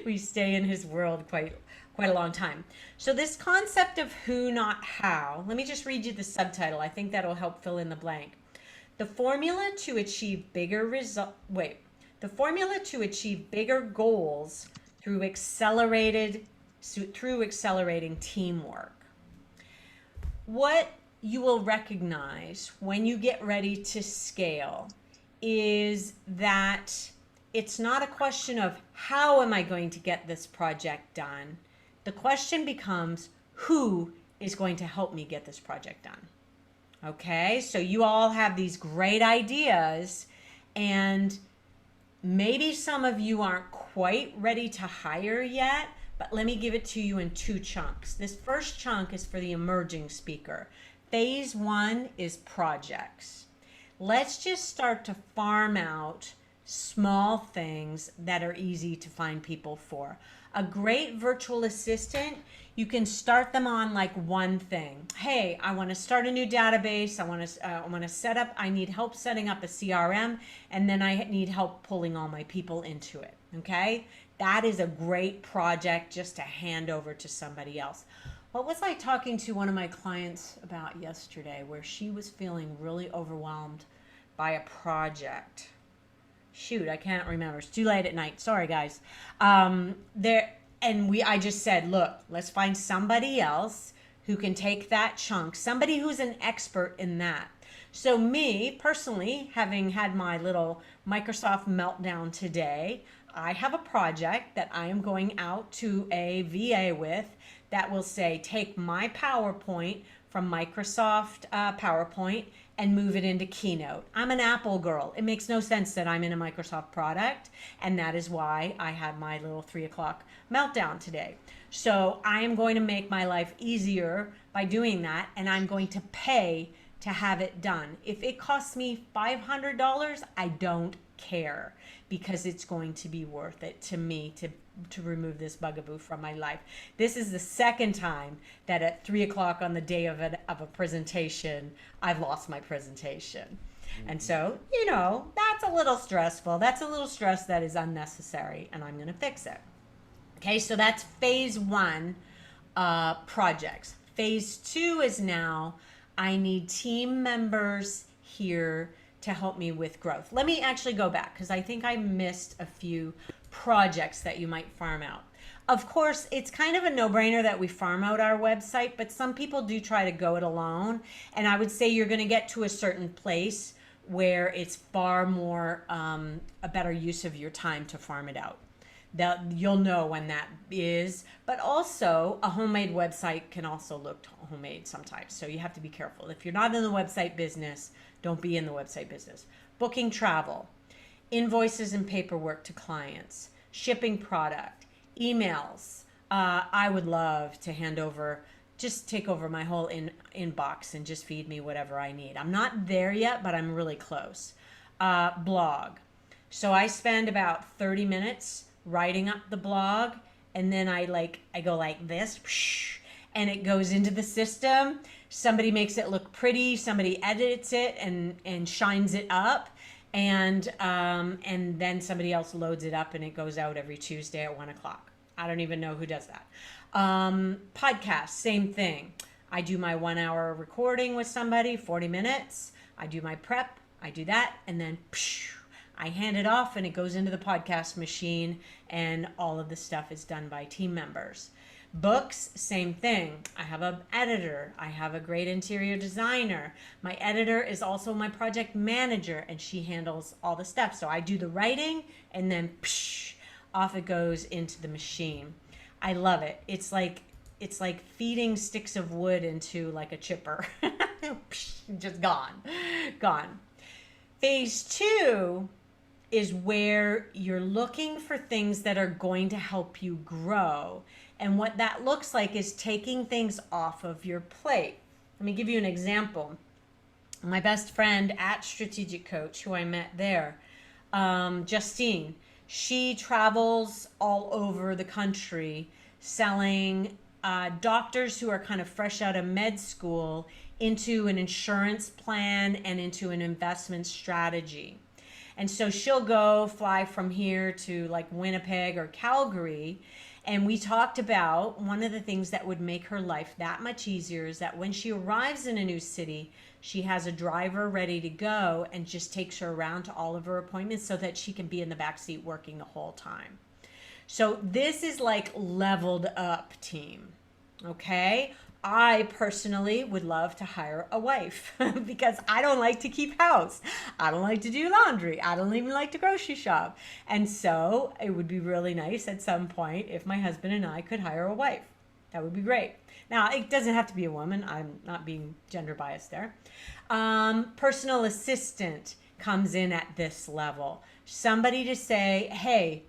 We stay in his world quite a long time. So this concept of who, not how, let me just read you the subtitle. I think that'll help fill in the blank. The formula to achieve bigger goals through accelerating teamwork. What you will recognize when you get ready to scale is that it's not a question of how am I going to get this project done. The question becomes who is going to help me get this project done. Okay, so you all have these great ideas, and maybe some of you aren't quite ready to hire yet, but let me give it to you in 2 chunks. This first chunk is for the emerging speaker. Phase 1 is projects. Let's just start to farm out small things that are easy to find people for. A great virtual assistant, you can start them on like one thing. Hey, I want to start a new database. I want to set up, I need help setting up a CRM, and then I need help pulling all my people into it. Okay? That is a great project just to hand over to somebody else. What was I talking to one of my clients about yesterday where she was feeling really overwhelmed by a project? Shoot, I can't remember. It's too late at night. Sorry, guys. I just said, look, let's find somebody else who can take that chunk, somebody who's an expert in that. So me, personally, having had my little Microsoft meltdown today, I have a project that I am going out to a VA with that will say, take my PowerPoint from Microsoft PowerPoint and move it into Keynote. I'm an Apple girl. It makes no sense that I'm in a Microsoft product, and that is why I had my little 3 o'clock meltdown today. So I am going to make my life easier by doing that, and I'm going to pay to have it done. If it costs me $500, I don't care, because it's going to be worth it to me to remove this bugaboo from my life. This is the second time that at 3 o'clock on the day of a presentation, I've lost my presentation. And so, that's a little stressful. That's a little stress that is unnecessary, and I'm going to fix it. Okay, so that's phase 1, projects. Phase 2 is now, I need team members here to help me with growth. Let me actually go back, because I think I missed a few projects that you might farm out. Of course, it's kind of a no-brainer that we farm out our website, but some people do try to go it alone. And I would say you're going to get to a certain place where it's far more a better use of your time to farm it out. You'll know when that is, but also a homemade website can also look homemade sometimes. So you have to be careful. If you're not in the website business, don't be in the website business. Booking travel, invoices and paperwork to clients, shipping product, emails. I would love to just take over my whole inbox and just feed me whatever I need. I'm not there yet, but I'm really close. Blog. So I spend about 30 minutes writing up the blog, and then I go like this, and it goes into the system. Somebody makes it look pretty, somebody edits it and shines it up, And then somebody else loads it up and it goes out every Tuesday at 1 o'clock. I don't even know who does that. Podcast, same thing. I do my 1 hour recording with somebody, 40 minutes. I do my prep, I do that, and then I hand it off and it goes into the podcast machine, and all of the stuff is done by team members. Books, same thing. I have an editor. I have a great interior designer. My editor is also my project manager, and she handles all the stuff. So I do the writing, and then off it goes into the machine. I love it. It's like feeding sticks of wood into like a chipper. Just gone. Phase 2 is where you're looking for things that are going to help you grow. And what that looks like is taking things off of your plate. Let me give you an example. My best friend at Strategic Coach, who I met there, Justine, she travels all over the country selling doctors who are kind of fresh out of med school into an insurance plan and into an investment strategy. And so she'll go fly from here to like Winnipeg or Calgary. And we talked about one of the things that would make her life that much easier is that when she arrives in a new city, she has a driver ready to go and just takes her around to all of her appointments so that she can be in the back seat working the whole time. So this is like leveled up team, okay? I personally would love to hire a wife because I don't like to keep house. I don't like to do laundry. I don't even like to grocery shop. And so it would be really nice at some point if my husband and I could hire a wife. That would be great. Now, it doesn't have to be a woman. I'm not being gender biased there. Personal assistant comes in at this level. Somebody to say, hey,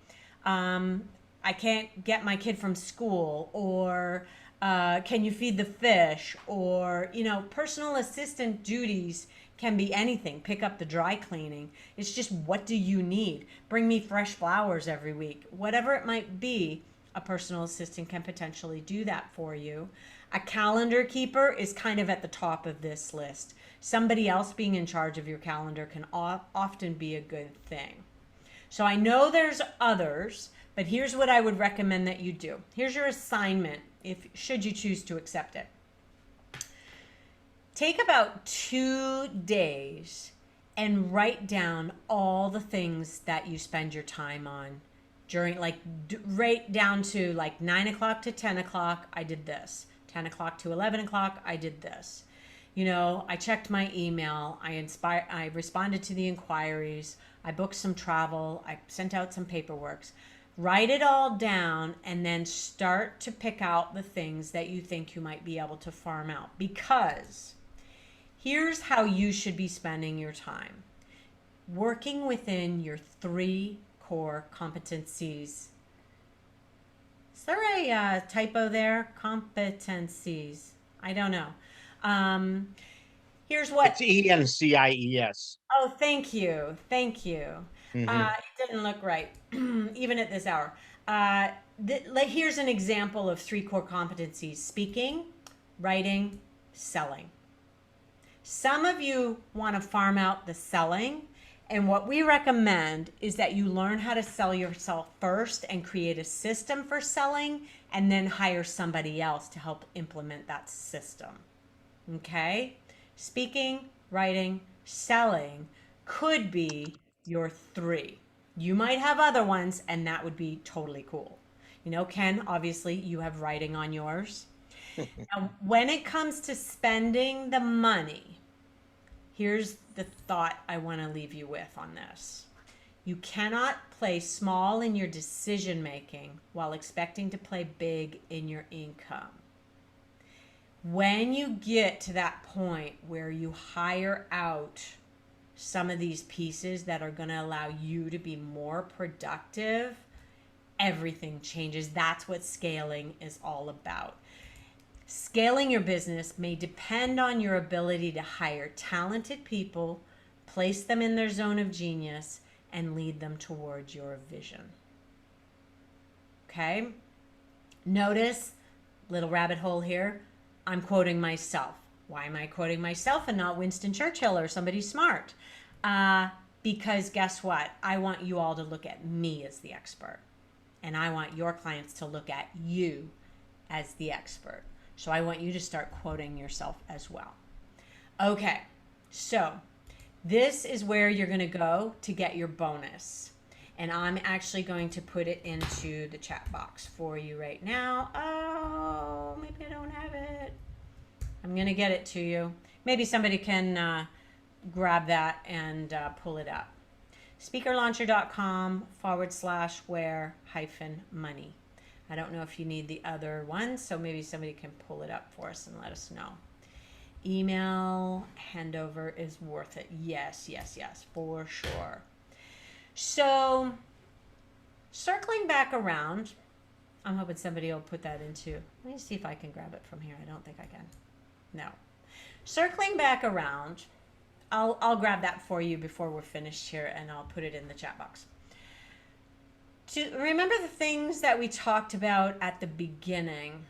I can't get my kid from school, or can you feed the fish? Or, personal assistant duties can be anything. Pick up the dry cleaning. It's just, what do you need? Bring me fresh flowers every week. Whatever it might be, a personal assistant can potentially do that for you. A calendar keeper is kind of at the top of this list. Somebody else being in charge of your calendar can often be a good thing. So I know there's others, but here's what I would recommend that you do. Here's your assignment, should you choose to accept it. Take about 2 days and write down all the things that you spend your time on during, right down to 9 o'clock to 10 o'clock, I did this. 10 o'clock to 11 o'clock, I did this. I checked my email, I responded to the inquiries, I booked some travel, I sent out some paperwork. Write it all down and then start to pick out the things that you think you might be able to farm out. Because here's how you should be spending your time. Working within your 3 core competencies. Is there a typo there? Competencies. I don't know. Here's what. It's ENCIES. Oh, thank you. Thank you. Mhm. It didn't look right, even at this hour. Here's an example of 3 core competencies: speaking, writing, selling. Some of you want to farm out the selling, and what we recommend is that you learn how to sell yourself first and create a system for selling, and then hire somebody else to help implement that system. Okay? Speaking, writing, selling could be your 3. You might have other ones, and that would be totally cool. Ken, obviously you have writing on yours. Now, when it comes to spending the money, here's the thought I want to leave you with on this. You cannot play small in your decision making while expecting to play big in your income. When you get to that point where you hire out some of these pieces that are going to allow you to be more productive, everything changes. That's what scaling is all about. Scaling your business may depend on your ability to hire talented people, place them in their zone of genius, and lead them towards your vision. Okay? Notice, little rabbit hole here, I'm quoting myself. Why am I quoting myself and not Winston Churchill or somebody smart? because guess what? I want you all to look at me as the expert, and I want your clients to look at you as the expert. So I want you to start quoting yourself as well. Okay, so this is where you're going to go to get your bonus. And I'm actually going to put it into the chat box for you right now. Oh, maybe I don't have it. I'm going to get it to you. Maybe somebody can grab that and pull it up. speakerlauncher.com/where-money. I don't know if you need the other one, so maybe somebody can pull it up for us and let us know. Email handover is worth it. Yes, for sure. So, circling back around, I'm hoping somebody will put that into, let me see if I can grab it from here. I don't think I can. No. Circling back around, I'll grab that for you before we're finished here, and I'll put it in the chat box. To remember the things that we talked about at the beginning,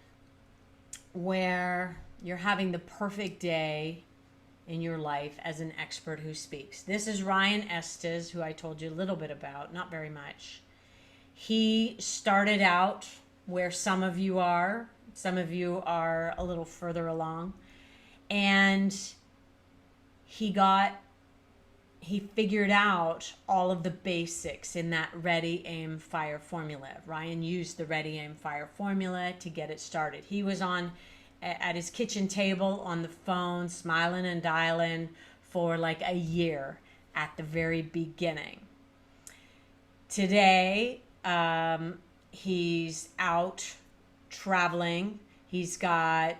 where you're having the perfect day in your life as an expert who speaks. This is Ryan Estes, who I told you a little bit about, not very much. He started out where some of you are a little further along, and he figured out all of the basics in that ready, aim, fire formula. Ryan used the ready, aim, fire formula to get it started. He was at his kitchen table on the phone, smiling and dialing for like a year at the very beginning. Today, he's out traveling. He's got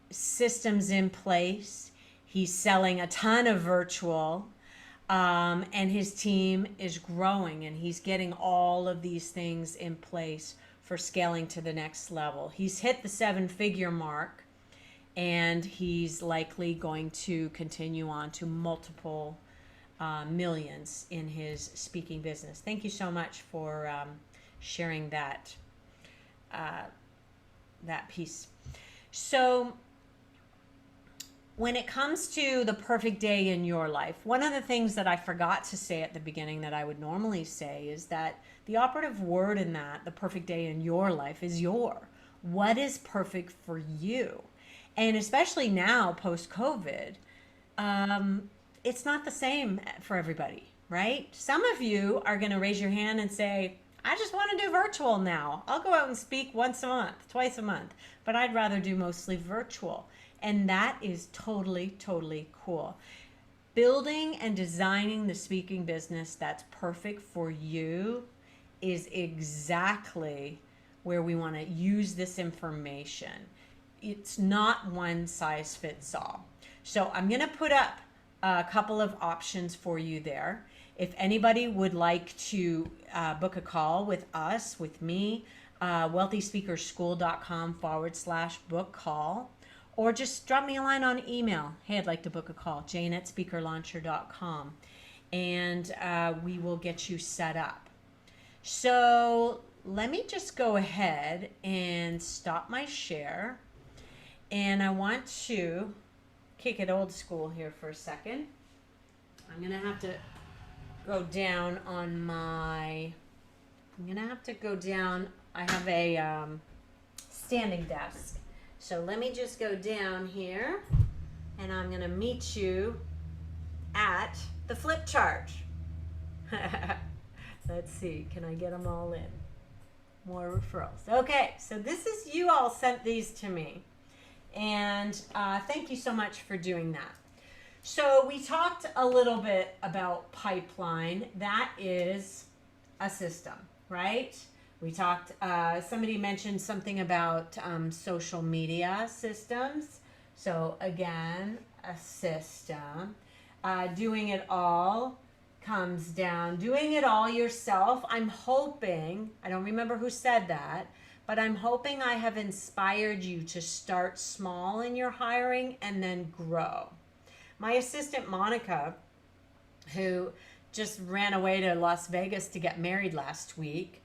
systems in place. He's selling a ton of virtual, and his team is growing, and he's getting all of these things in place for scaling to the next level. He's hit the 7-figure mark, and he's likely going to continue on to multiple millions in his speaking business. Thank you so much for sharing that piece. So when it comes to the perfect day in your life, one of the things that I forgot to say at the beginning that I would normally say is that the operative word in that, the perfect day in your life, is your. What is perfect for you? And especially now, post-COVID, it's not the same for everybody, right? Some of you are going to raise your hand and say, I just want to do virtual now. I'll go out and speak once a month, twice a month, but I'd rather do mostly virtual. And that is totally, totally cool. Building and designing the speaking business that's perfect for you is exactly where we want to use this information. It's not one size fits all. So I'm going to put up a couple of options for you there. If anybody would like to book a call with us, with me, wealthyspeakerschool.com/book call, or just drop me a line on email. Hey, I'd like to book a call, jane@speakerlauncher.com, and we will get you set up. So let me just go ahead and stop my share. And I want to kick it old school here for a second. I'm going to have to go down on my, I have a standing desk. So let me just go down here, and I'm going to meet you at the flip chart. Let's see, can I get them all in? More referrals. Okay, so this is, you all sent these to me. And thank you so much for doing that. So we talked a little bit about pipeline. That is a system, right? We talked, somebody mentioned something about social media systems. So again, a system. Doing it all comes down, doing it all yourself. I'm hoping, I don't remember who said that, but I'm hoping I have inspired you to start small in your hiring and then grow. My assistant, Monica, who just ran away to Las Vegas to get married last week,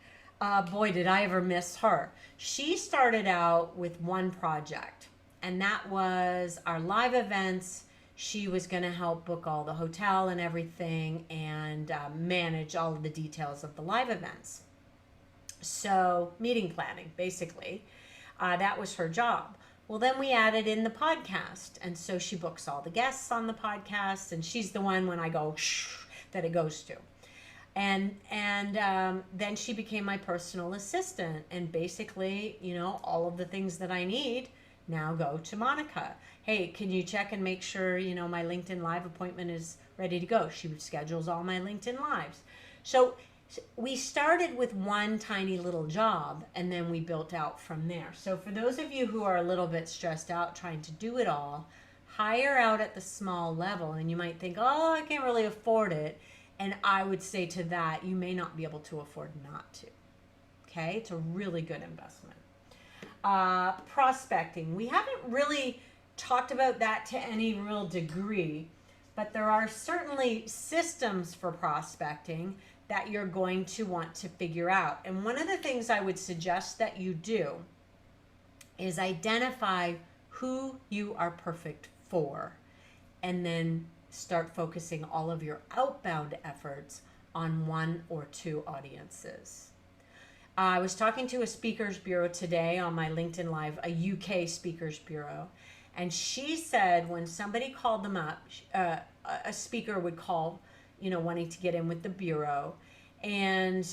boy, did I ever miss her. She started out with one project, and that was our live events She was going to help book all the hotel and everything and manage all of the details of the live events. So, meeting planning, basically. That was her job. Well, then we added in the podcast. And so she books all the guests on the podcast. And she's the one when I go, shh, that it goes to. And then she became my personal assistant. And basically, you know, all of the things that I need now go to Monica. Hey, can you check and make sure, you know, my LinkedIn Live appointment is ready to go? She schedules all my LinkedIn Lives. So we started with one tiny little job and then we built out from there. So for those of you who are a little bit stressed out trying to do it all, hire out at the small level. And you might think, oh, I can't really afford it. And I would say to that, you may not be able to afford not to. Okay, it's a really good investment. Prospecting. We haven't really talked about that to any real degree, but there are certainly systems for prospecting that you're going to want to figure out. And one of the things I would suggest that you do is identify who you are perfect for, and then start focusing all of your outbound efforts on one or two audiences. I was talking to a speakers bureau today on my LinkedIn Live, a UK speakers bureau, and she said when somebody called them up, a speaker would call, you know, wanting to get in with the bureau. And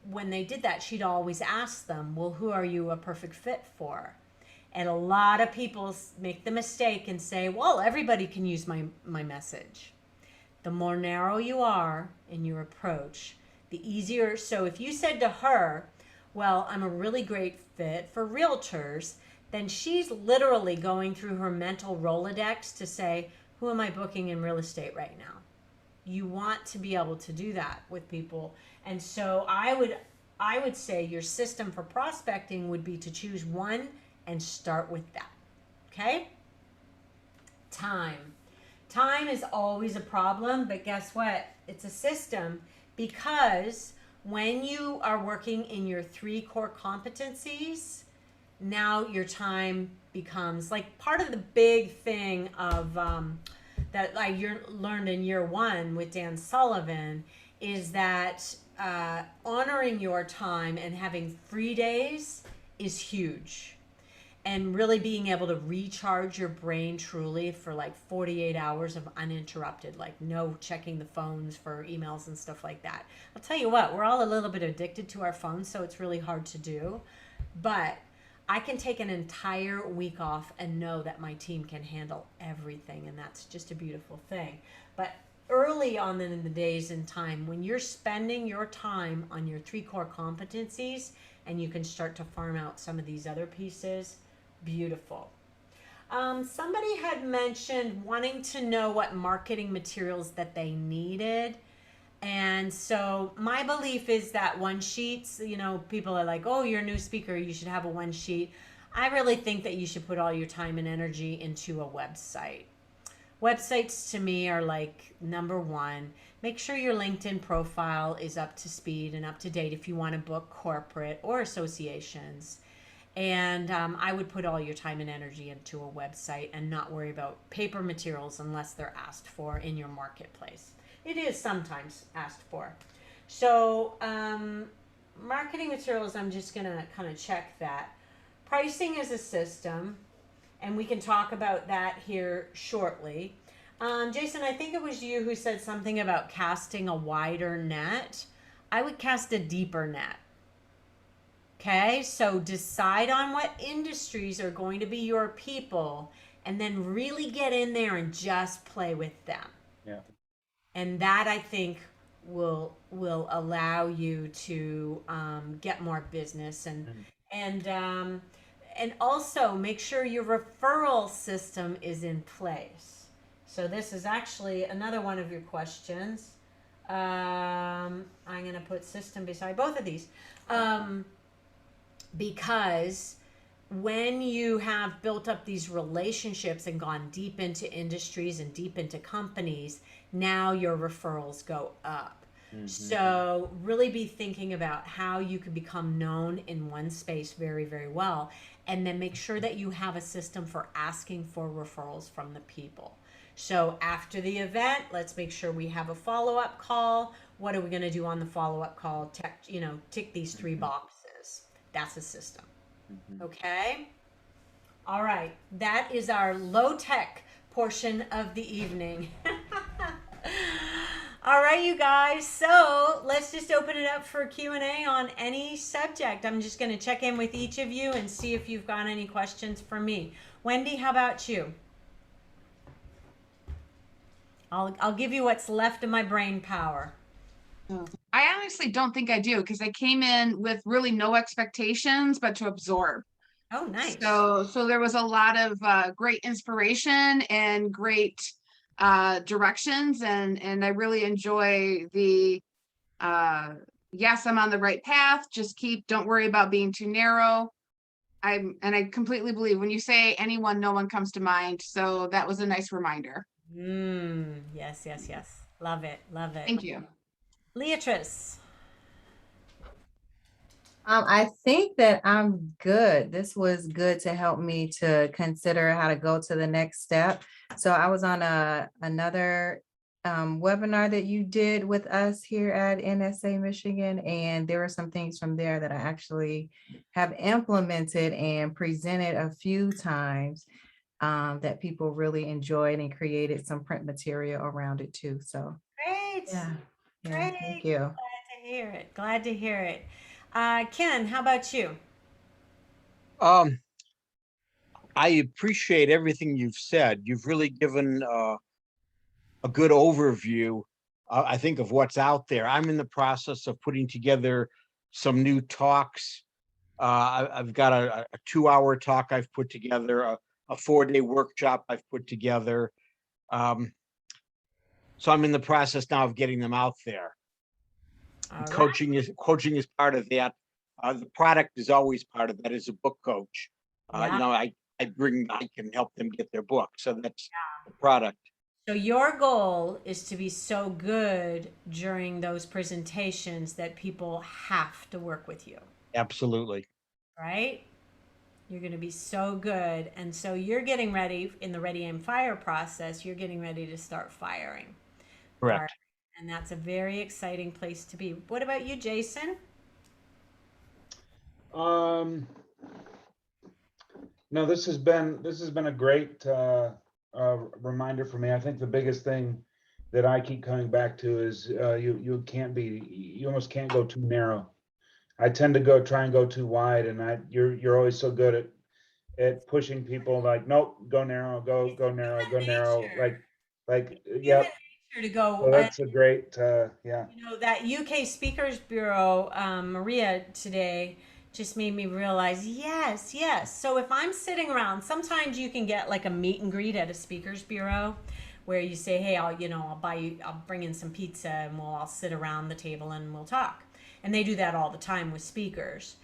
when they did that, she'd always ask them, well, who are you a perfect fit for? And a lot of people make the mistake and say, well, everybody can use my message. The more narrow you are in your approach, the easier. So if you said to her, well, I'm a really great fit for realtors, then she's literally going through her mental Rolodex to say, who am I booking in real estate right now? You want to be able to do that with people. And so I would say your system for prospecting would be to choose one and start with that. Okay? Time. Time is always a problem, but guess what? It's a system, because when you are working in your 3 core competencies, now your time becomes like part of the big thing of that I learned in year 1 with Dan Sullivan is that honoring your time and having free days is huge. And really being able to recharge your brain truly for like 48 hours of uninterrupted, like no checking the phones for emails and stuff like that. I'll tell you what, we're all a little bit addicted to our phones, so it's really hard to do. But I can take an entire week off and know that my team can handle everything, and that's just a beautiful thing. But early on in the days and time, when you're spending your time on your 3 core competencies and you can start to farm out some of these other pieces, beautiful. Somebody had mentioned wanting to know what marketing materials that they needed. And so my belief is that one sheets, you know, people are like, oh, you're a new speaker, you should have a one sheet. I really think that you should put all your time and energy into a website. Websites to me are like number 1. Make sure your LinkedIn profile is up to speed and up to date if you want to book corporate or associations. And I would put all your time and energy into a website and not worry about paper materials unless they're asked for in your marketplace. It is sometimes asked for. So marketing materials, I'm just going to kind of check that. Pricing is a system, and we can talk about that here shortly. Jason, I think it was you who said something about casting a wider net. I would cast a deeper net. Okay, so decide on what industries are going to be your people, and then really get in there and just play with them. Yeah. And that, I think, will allow you to get more business and also make sure your referral system is in place. So this is actually another one of your questions. I'm going to put system beside both of these. Because when you have built up these relationships and gone deep into industries and deep into companies, now your referrals go up. Mm-hmm. So really be thinking about how you can become known in one space very, very well. And then make sure that you have a system for asking for referrals from the people. So after the event, let's make sure we have a follow-up call. What are we going to do on the follow-up call? Tick these 3 boxes. That's a system. Okay. All right. That is our low-tech portion of the evening. All right, you guys. So let's just open it up for Q&A on any subject. I'm just going to check in with each of you and see if you've got any questions for me. Wendy, how about you? I'll give you what's left of my brain power. I honestly don't think I do, because I came in with really no expectations, but to absorb. Oh, nice. So there was a lot of great inspiration and great directions, and I really enjoy the yes, I'm on the right path. Just don't worry about being too narrow. I completely believe when you say anyone, no one comes to mind. So that was a nice reminder. Yes. Love it. Thank you. Leatrice. I think that I'm good. This was good to help me to consider how to go to the next step. So I was on another webinar that you did with us here at NSA Michigan, and there were some things from there that I actually have implemented and presented a few times that people really enjoyed, and created some print material around it too. So Great. Thank you. Glad to hear it. Ken, how about you? I appreciate everything you've said. You've really given a good overview, I think, of what's out there. I'm in the process of putting together some new talks. I've got a 2-hour talk I've put together, a 4-day workshop I've put together. So I'm in the process now of getting them out there. Coaching is part of that. The product is always part of that as a book coach. I can help them get their book. So that's the product. So your goal is to be so good during those presentations that people have to work with you. Absolutely. Right? You're going to be so good. And so you're getting ready in the Ready Aim Fire process. You're getting ready to start firing. Correct. And that's a very exciting place to be. What about you, Jason? No, this has been a great reminder for me. I think the biggest thing that I keep coming back to is you almost can't go too narrow. I tend to try and go too wide, and you're always so good at pushing people like, nope, go narrow, go narrow, like yep. To go. So that's a great yeah. That UK Speakers Bureau, Maria today just made me realize, yes. So if I'm sitting around, sometimes you can get like a meet and greet at a Speakers Bureau where you say, hey, I'll bring in some pizza and I'll sit around the table and we'll talk. And they do that all the time with speakers.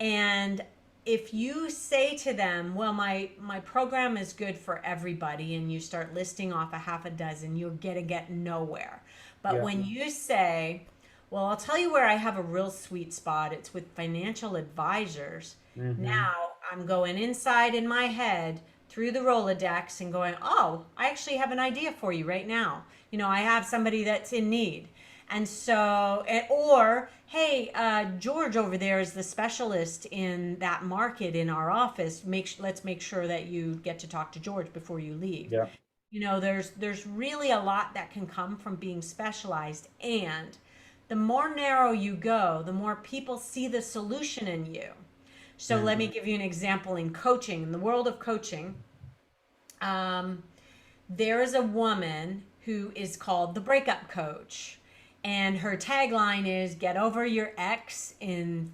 And if you say to them, well, my program is good for everybody, and you start listing off a half a dozen, you're going to get nowhere. But when you say, well, I'll tell you where I have a real sweet spot. It's with financial advisors. Now I'm going inside in my head through the Rolodex and going, oh, I actually have an idea for you right now. I have somebody that's in need. And so, or, hey, George over there is the specialist in that market in our office. Let's make sure that you get to talk to George before you leave. Yeah. There's really a lot that can come from being specialized. And the more narrow you go, the more people see the solution in you. So let me give you an example in coaching. In the world of coaching, there is a woman who is called the breakup coach. And her tagline is, get over your ex in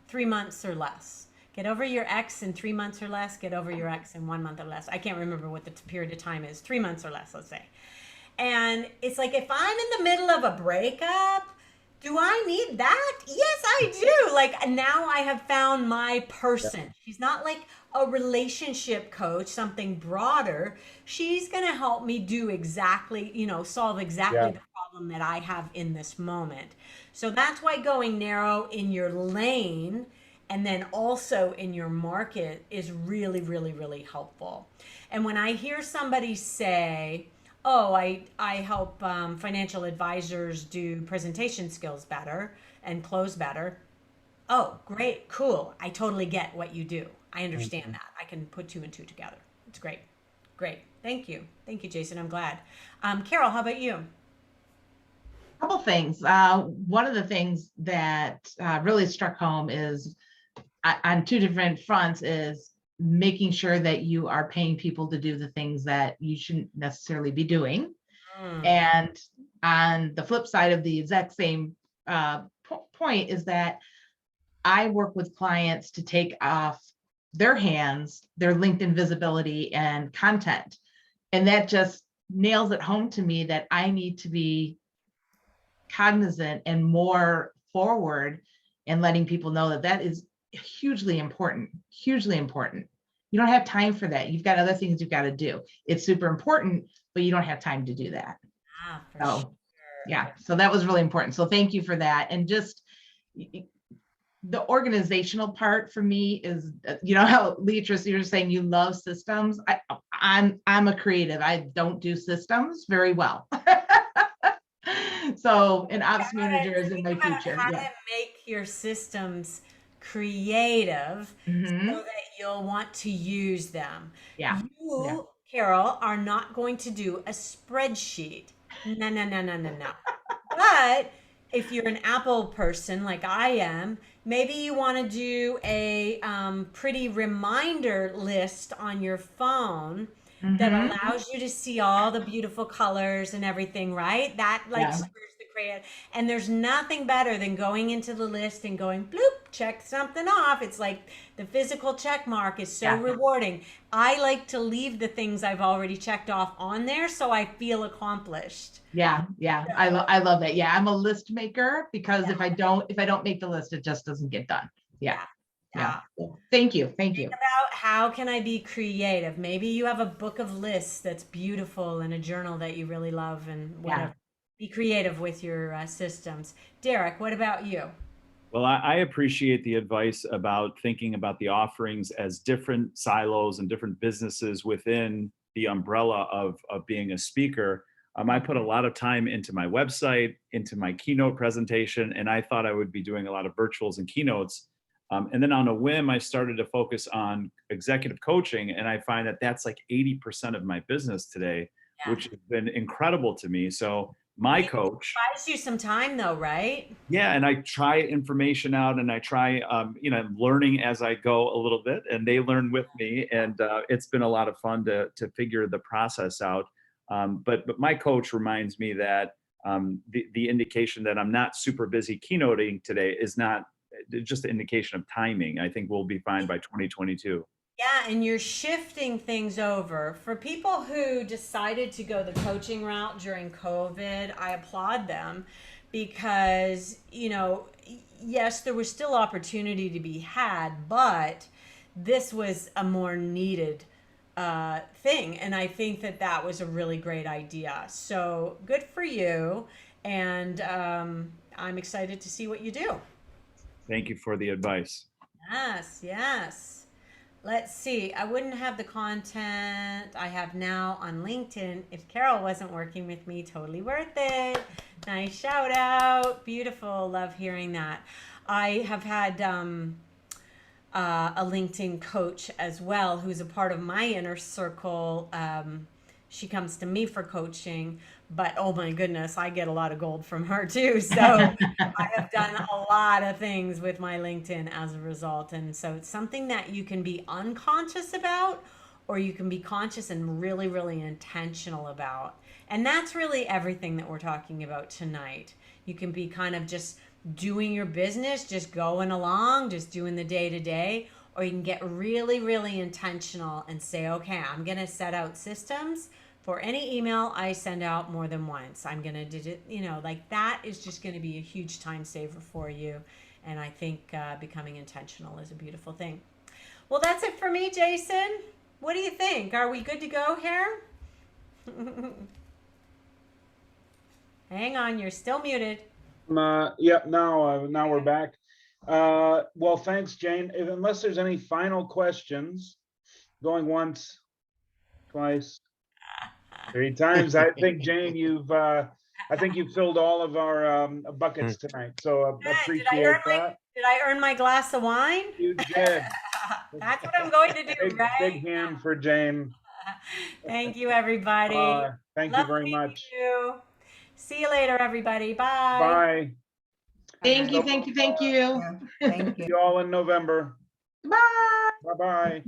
3 months or less. Get over your ex in 3 months or less. Get over your ex in 1 month or less. I can't remember what the period of time is. 3 months or less, let's say. And it's like, if I'm in the middle of a breakup, do I need that? Yes, I do. Like, now I have found my person. She's not like a relationship coach, something broader. She's going to help me do exactly, solve exactly the problem that I have in this moment. So that's why going narrow in your lane and then also in your market is really, really, really helpful. And when I hear somebody say, oh, I help financial advisors do presentation skills better and close better. Oh, great, cool. I totally get what you do. I understand that. I can put 2 and 2 together. It's great. Great. Thank you. Thank you, Jason. I'm glad. Carol, how about you? Couple things. One of the things that really struck home is on 2 different fronts is making sure that you are paying people to do the things that you shouldn't necessarily be doing. And on the flip side of the exact same point is that I work with clients to take off their hands their LinkedIn visibility and content. And that just nails it home to me that I need to be cognizant and more forward and letting people know that that is hugely important, hugely important. You don't have time for that. You've got other things you've got to do. It's super important, but you don't have time to do that. For So, sure. yeah, so that was really important. So thank you for that. And just the organizational part for me is, you know, how Leatrice, you're saying you love systems. I'm a creative. I don't do systems very well. So an ops manager is in my future. How Yeah. to make your systems creative so that you'll want to use them. Yeah. You, Carol, are not going to do a spreadsheet. No, no, no, no, no, no. But if you're an Apple person like I am, maybe you want to do a pretty reminder list on your phone that allows you to see all the beautiful colors and everything, right? That like Yeah. spurs the creative. And there's nothing better than going into the list and going bloop, check something off. It's like the physical check mark is so rewarding. I like to leave the things I've already checked off on there so I feel accomplished. Yeah, yeah, I love that. Yeah, I'm a list maker because if I don't make the list, it just doesn't get done. Yeah. Thank you. About how can I be creative? Maybe you have a book of lists that's beautiful and a journal that you really love and whatever. Be creative with your systems. Derek, what about you? Well, I appreciate the advice about thinking about the offerings as different silos and different businesses within the umbrella of being a speaker. I put a lot of time into my website, into my keynote presentation, and I thought I would be doing a lot of virtuals and keynotes. And then on a whim, I started to focus on executive coaching, and I find that that's like 80% of my business today, which has been incredible to me. So my coach buys you some time though, right? Yeah, and I try information out, and I try, learning as I go a little bit, and they learn with me, and it's been a lot of fun to figure the process out. But my coach reminds me that the indication that I'm not super busy keynoting today is not just an indication of timing. I think we'll be fine by 2022. Yeah, and you're shifting things over. For people who decided to go the coaching route during COVID, I applaud them because, you know, yes, there was still opportunity to be had, but this was a more needed thing. And I think that that was a really great idea. So good for you. And I'm excited to see what you do. Thank you for the advice. Yes, yes. Let's see. I wouldn't have the content I have now on LinkedIn if Carol wasn't working with me. Totally worth it. Nice shout out. Beautiful. Love hearing that. I have had a LinkedIn coach as well who's a part of my inner circle. She comes to me for coaching, but oh my goodness, I get a lot of gold from her too. So I have done a lot of things with my LinkedIn as a result. And so it's something that you can be unconscious about, or you can be conscious and really, really intentional about. And that's really everything that we're talking about tonight. You can be kind of just doing your business, just going along, just doing the day to day, or you can get really, really intentional and say, okay, I'm going to set out systems for any email I send out more than once. I'm going to, like that is just going to be a huge time saver for you. And I think becoming intentional is a beautiful thing. Well, that's it for me, Jason. What do you think? Are we good to go here? Hang on, you're still muted. Yep, now we're back. Well, thanks, Jane. Unless there's any final questions, going once, twice, 3 times. I think, Jane, I think you've filled all of our buckets tonight. So Good. appreciate that. Did I earn my glass of wine? You did. That's what I'm going to do, Big, right? big hand for Jane. Thank you, everybody. Thank you very much. You. See you later, everybody. Bye. Bye. Thank you, So, thank you, thank you. Yeah, thank you. See you all in November. Bye. Bye-bye.